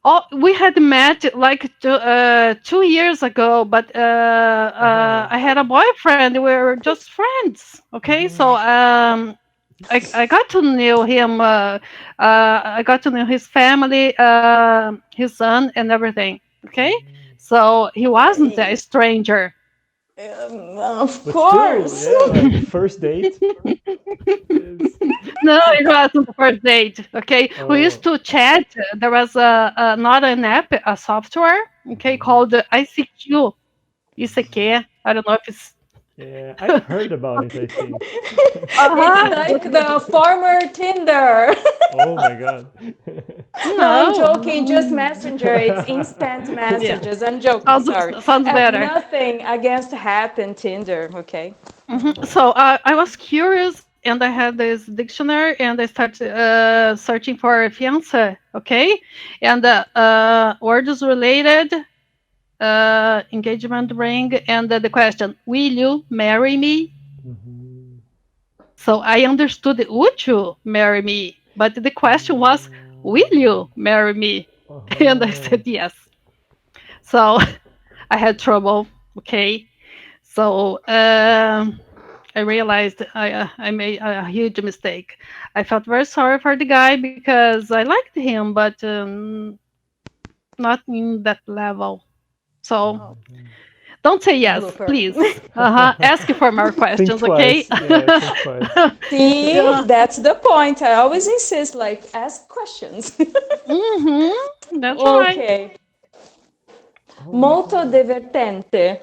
Oh, we had met like 2 years ago, but I had a boyfriend. We were just friends. Okay, so I got to know him. I got to know his family, his son, and everything. Okay, so he wasn't a stranger. Of But course. still, yeah, like first date. No, it wasn't the first date. Okay, we used to chat. There was not an app, a software. Okay, called ICQ. ICQ. I don't know if it's. Yeah, I've heard about it, I think. It's like the former Tinder. Oh my God. No, I'm joking. Just Messenger. It's instant messages. I'm joking. Sorry. Sounds better. Nothing against Happ and Tinder. Okay. So I was curious, and I had this dictionary, and I started searching for fiance. Okay, and words related. Engagement ring, and the question, will you marry me? So I understood, would you marry me? But the question was, will you marry me? And I said yes. So I had trouble. Okay, so I realized I made a huge mistake. I felt very sorry for the guy because I liked him, but not in that level. So don't say yes, please. Ask for more questions, okay? Yeah, see, that's the point. I always insist, like, ask questions. That's okay. right. Molto divertente.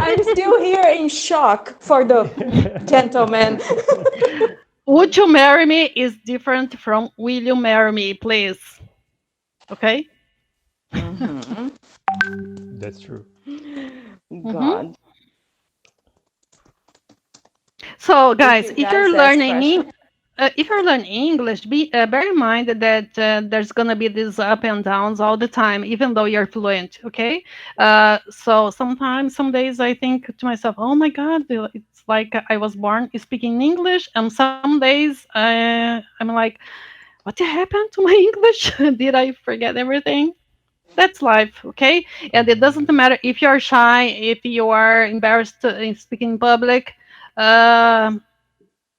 I'm still here in shock for the gentleman. Would you marry me is different from will you marry me, please? Okay? That's true. God. So, guys, if you're learning English, bear in mind that there's gonna be these up and downs all the time, even though you're fluent. Okay, so sometimes, some days, I think to myself, "Oh my God, it's like I was born speaking English," and some days I'm like, "What happened to my English? Did I forget everything?" That's life, okay? And it doesn't matter if you're shy, if you are embarrassed in speaking in public. Um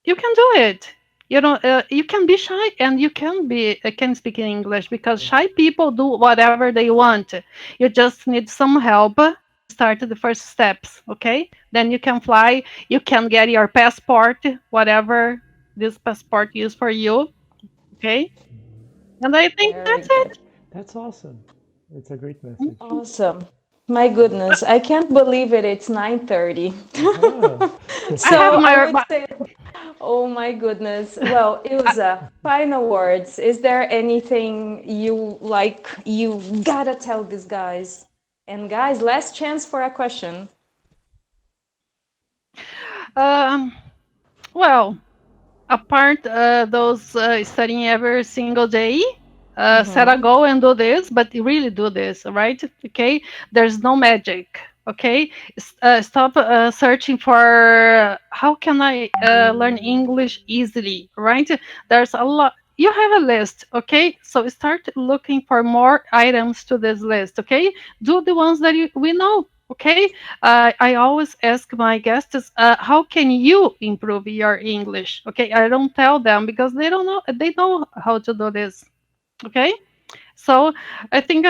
you can do it. You know, you can be shy and you can speak in English because shy people do whatever they want. You just need some help to start the first steps, okay? Then you can fly, you can get your passport, whatever this passport is for you, okay? And I think Very that's good. it. That's awesome. It's a great message. Awesome. My goodness, I can't believe it. It's 9:30. Ah. I have So I would my say, oh my goodness. Well, Ilza, final words. Is there anything you gotta tell these guys? And guys, last chance for a question. um well, apart those studying every single day, set a Mm-hmm. goal and do this, but you really do this, right? Okay, there's no magic. Okay, stop searching for how can I learn English easily, right? There's a lot. You have a list, okay? So start looking for more items to this list, okay? Do the ones that we know, okay? I always ask my guests, how can you improve your English? Okay, I don't tell them because they don't know. They know how to do this. Okay, so I think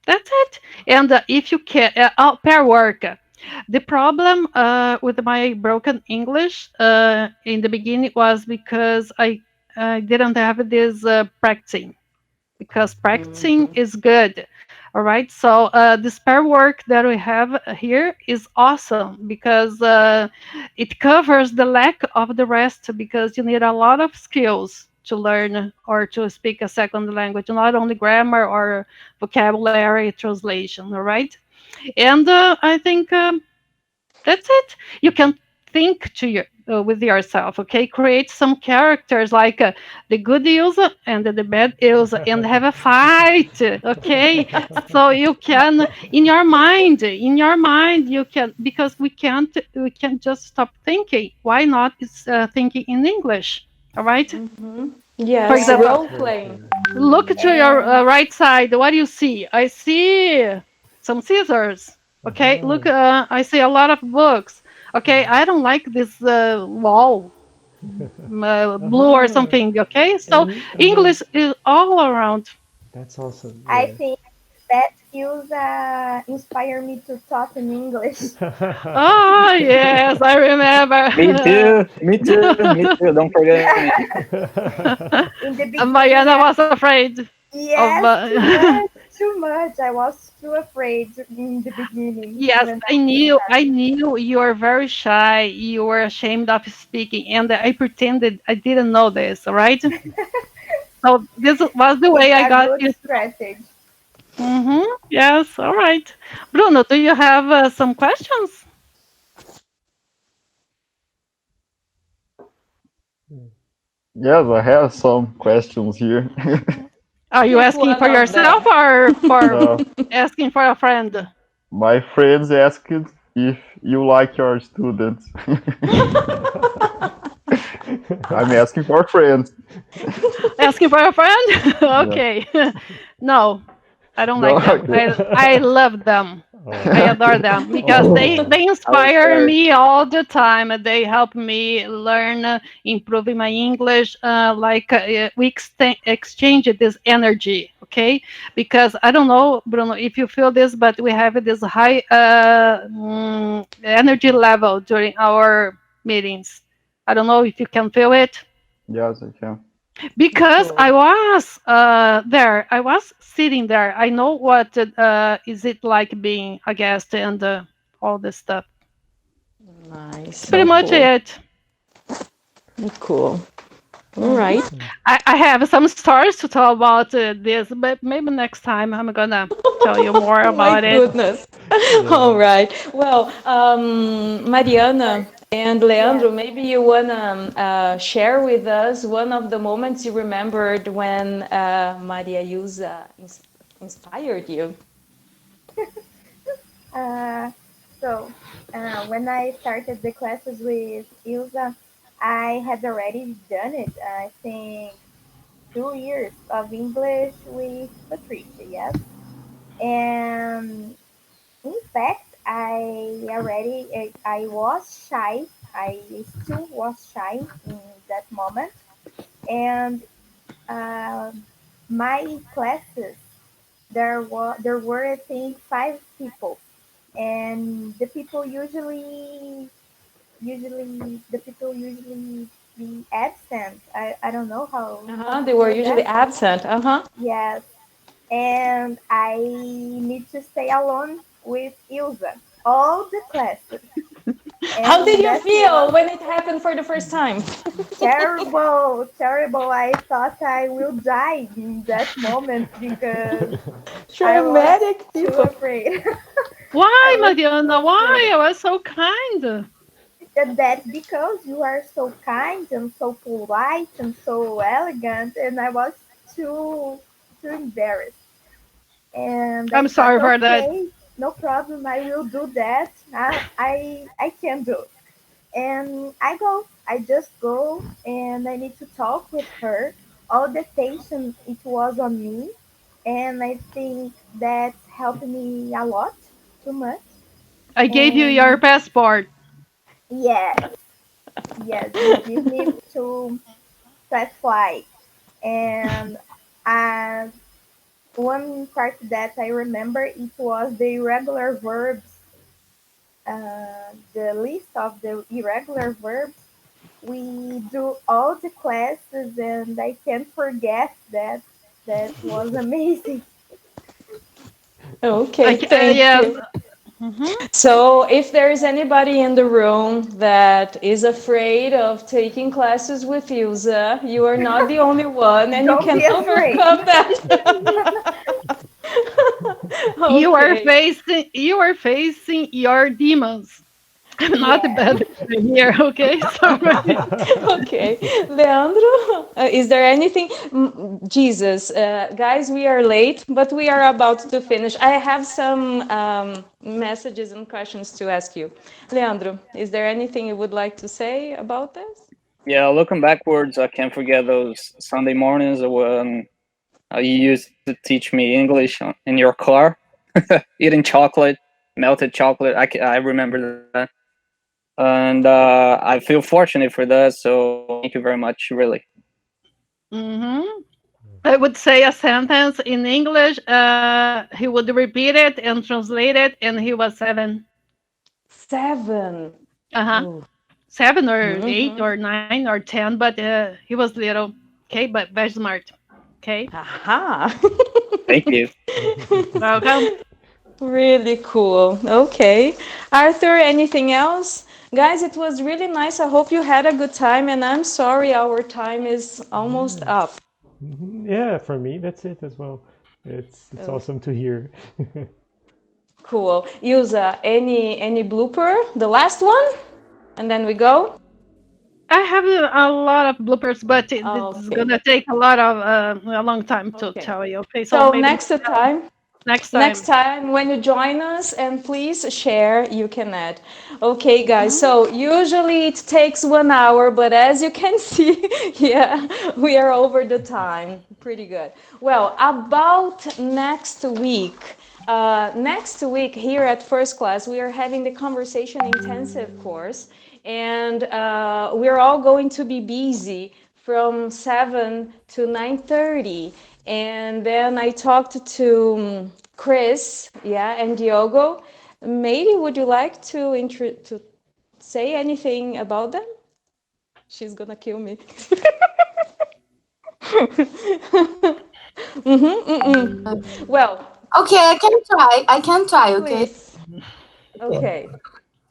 that's it. And if you can, pair work. The problem with my broken English in the beginning was because I didn't have this practicing because practicing is good. All right. So the spare work that we have here is awesome because it covers the lack of the rest because you need a lot of skills to learn or to speak a second language, not only grammar or vocabulary translation. All right. And I think that's it. You can think to your with yourself, okay? Create some characters like the good user and the bad user, and have a fight, okay? So you can in your mind, you can because we can't just stop thinking. Why not? It's thinking in English, all right? Mm-hmm. For Yes, example, role playing. look to your And right side. What do you see? I see some scissors. Okay, look, Uh-huh. I see a lot of books. Okay, I don't like this wall, blue or Uh-huh. something. Okay, so And English is all around. that's awesome. I Yeah. think that skills inspire me to talk in English. Oh yes, I Me remember. too. Me too. Me too. Don't forget me. In the beginning, Mariana was afraid of. yes, too much, too much. I was too afraid in the beginning Yes, when I I knew. I started. knew you were very shy. You were ashamed of speaking, and I pretended I didn't know this. All right. So this was the way It's I a got good you. strategy. Yes. All right. Bruno, do you have some questions? Yes, I have some questions here. Are you Pick asking one for of yourself them. or for uh, asking for a friend? my friends asked if you like your students. I'm asking for friends. Asking for a friend? Yeah. Okay. No, I don't No, like them. okay. I love them. I Oh. adore them because they Oh. they I was inspire there. me all the time. They help me learn, improving my English. We exchange this energy, okay? Because I don't know, Bruno, if you feel this, but we have this high energy level during our meetings. I don't know if you can feel it Yes, I can. because I Cool. was there. I was sitting there. I know what is it like being a guest and all this stuff. Nice. Pretty So much cool. it. Cool. All hmm right. I have some stories to tell about this, but maybe next time I'm gonna tell you more My about it. goodness. Yeah. All right. Well, Mariana and Yes. Leandro, maybe you want to share with us one of the moments you remembered when Maria Yusa inspired you. Uh, so, when I started the classes with Ilza, I had already done it. I think 2 years of English with Patricia. Yes. And in fact, I was shy. I still was shy in that moment. And uh, my classes, there were I think 5 people, and the people usually be absent. I don't know how to They were say usually that. absent. Yes, and I need to stay alone with Ilza all the classes, How did and you that feel was when it happened for the first time? terrible, terrible. I thought I will die in that moment because I was Dramatic too people. afraid. Why, I was Mariana? so Why? afraid. I was so kind. And that's because you are so kind and so polite and so elegant, and I was too embarrassed. And I I'm thought, sorry for that. okay, no problem, I will do that. I can do. And I just go, and I need to talk with her. All the tension it was on me, and I think that helped me a lot, too much. I gave you your And passport. yes, yes, you give me to fly. And uh, one part that I remember it was the irregular verbs, the list of the irregular verbs. We do all the classes, and I can't forget that. That was amazing. Okay, thank Yes. you. So, if there is anybody in the room that is afraid of taking classes with Ilza, you are not the only one, and you Don't can be afraid. overcome that. Okay. You are facing your demons. I'm not the Yeah. bad guy here, okay? Sorry. Okay, Leandro, is there anything? Jesus, guys, we are late, but we are about to finish. I have some messages and questions to ask you. Leandro, is there anything you would like to say about this? Yeah, looking backwards, I can't forget those Sunday mornings when you used to teach me English in your car, eating chocolate, melted chocolate. I remember that. And I feel fortunate for that. So thank you very much, really. hmm I would say a sentence in English. He would repeat it and translate it, and he was 7. 7. Uh-huh. Oh. 7 or 8 Mm-hmm. or 9 or 10, but he was little. Okay, but very smart. Okay. Aha. Thank you. Welcome. Really cool. Okay. Arthur, anything else? Guys, it was really nice. I hope you had a good time, and I'm sorry our time is almost up. Yeah, for me, that's it as well. It's Oh, awesome to hear. cool. Yusa, any blooper? The last one? And then we go? I have a lot of bloopers, but it's Okay. gonna take a long time to Okay. tell you. Okay, so So maybe next next time. time when you join us, and please share, you can add. Okay, guys, so usually it takes 1 hour, but as you can see, yeah, we are over the time. Pretty good. Well, about next week here at First Class, we are having the conversation intensive course, and we're all going to be busy from 7 to 9:30. And then I talked to Chris, yeah, and Diogo. Maybe would you like to say anything about them? She's gonna kill me. Well, Okay, I can try. Okay. please. Okay.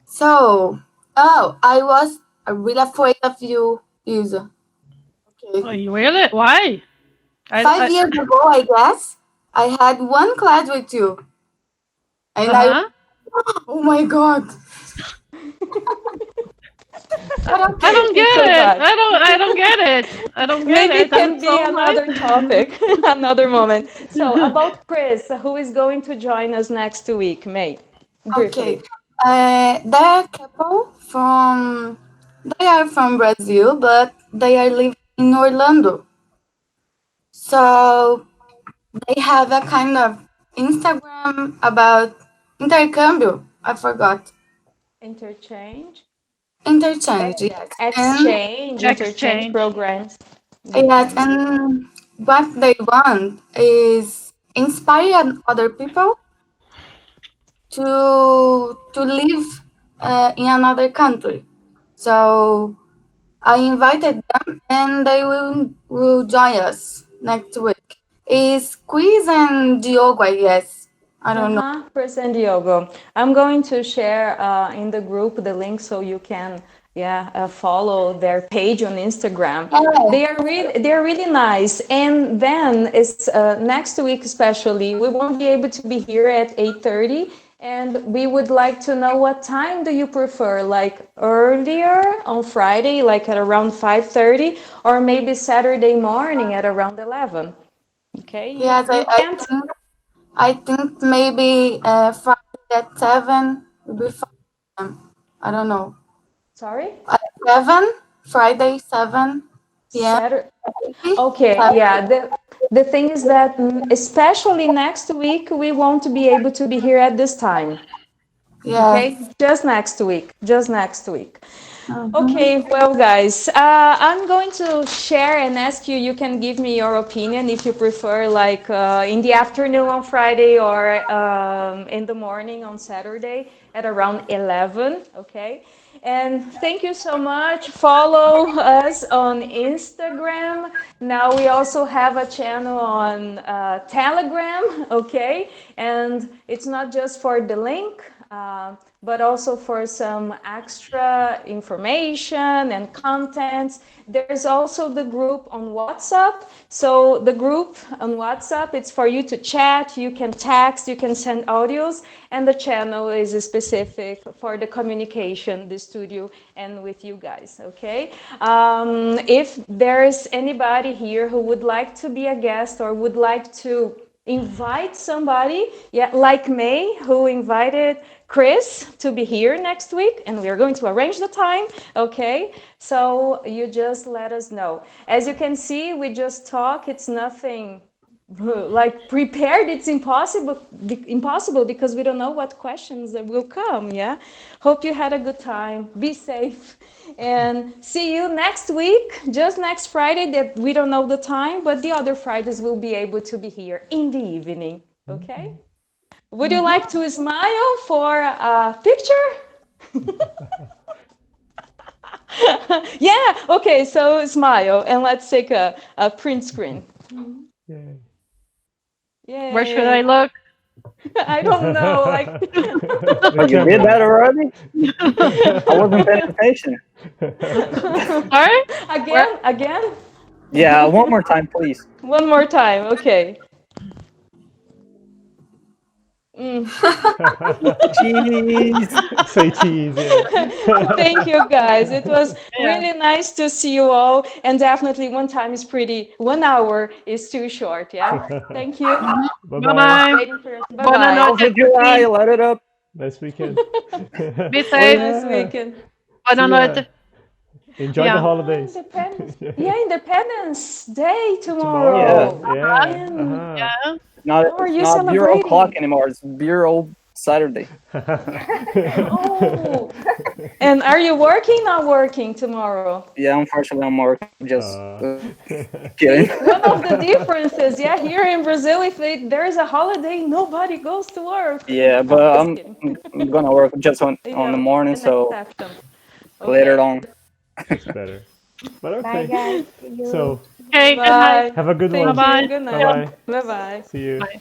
So, oh, I was really afraid of you, Ilza. Oh, Okay. you really? Why? 5 years ago, I guess, I had one class with you. And Uh-huh. oh my God. I don't It's get so it. bad. I don't get it. I don't get Maybe it. it I'm can be so another nice. topic, another moment. So about Chris, who is going to join us next week, May, Okay. briefly. They are a couple they are from Brazil, but they are living in Orlando. So they have a kind of Instagram about intercâmbio. I forgot. Interchange. Interchange, yes. And Interchange programs. yes, and what they want is inspire other people to live in another country. So I invited them, and they will join us next week. Is Quiz and Diogo, I guess. I don't know. Chris and Diogo. I'm going to share in the group the link so you can follow their page on Instagram. They're really nice. And then it's next week especially. We won't be able to be here at 8:30. And we would like to know what time do you prefer, like earlier on Friday, like at around 5:30, or maybe Saturday morning at around 11. Okay. Yes, I think maybe Friday at 7 will be fine. I don't know. Sorry? At 7, Friday 7 p.m. Okay, yeah. The thing is that especially next week, we won't be able to be here at this time. Yeah. Okay, just next week. Okay, well, guys, I'm going to share and ask you. You can give me your opinion if you prefer, like in the afternoon on Friday or in the morning on Saturday at around 11. Okay, and thank you so much. Follow us on Instagram. Now we also have a channel on Telegram. Okay, and it's not just for the link. But also for some extra information and contents. There's also the group on WhatsApp. So the group on WhatsApp, it's for you to chat, you can text, you can send audios, and the channel is specific for the communication, the studio, and with you guys, okay? If there's anybody here who would like to be a guest or would like to invite somebody, like May, who invited Chris to be here next week, and we're going to arrange the time, okay? So you just let us know. As you can see, we just talk. It's nothing like prepared. It's impossible because we don't know what questions that will come, yeah? Hope you had a good time. Be safe. And see you next week, just next Friday, that we don't know the time, but the other Fridays we'll be able to be here in the evening, okay? Would you like to smile for a picture? Yeah, okay, so smile and let's take a print screen. Yay. Where should I look? I don't know. Like you did that already? I wasn't paying attention. Sorry? Again? Yeah, one more time, please. One more time, okay. Cheese. Say cheese. Yeah. Thank you, guys. It was really nice to see you all. And definitely 1 hour is too short. Yeah. Thank you. Bye-bye. Bye-bye. July, let it up. Nice weekend. Be safe. Nice weekend. Boa noite. Enjoy the holidays. Independence Day tomorrow. Yeah. Not 0 o'clock anymore. It's 0 Saturday. Oh. And are you working? Not working tomorrow? Yeah, unfortunately, I'm working. Just kidding. One of the differences, here in Brazil, if there is a holiday, nobody goes to work. Yeah, but I'm gonna work just on the morning, so later on. It's better. But okay. Bye, guys. See you. So Okay, good night. have a good Thank one. you. Good night. Bye-bye. Bye-bye. See you. Bye.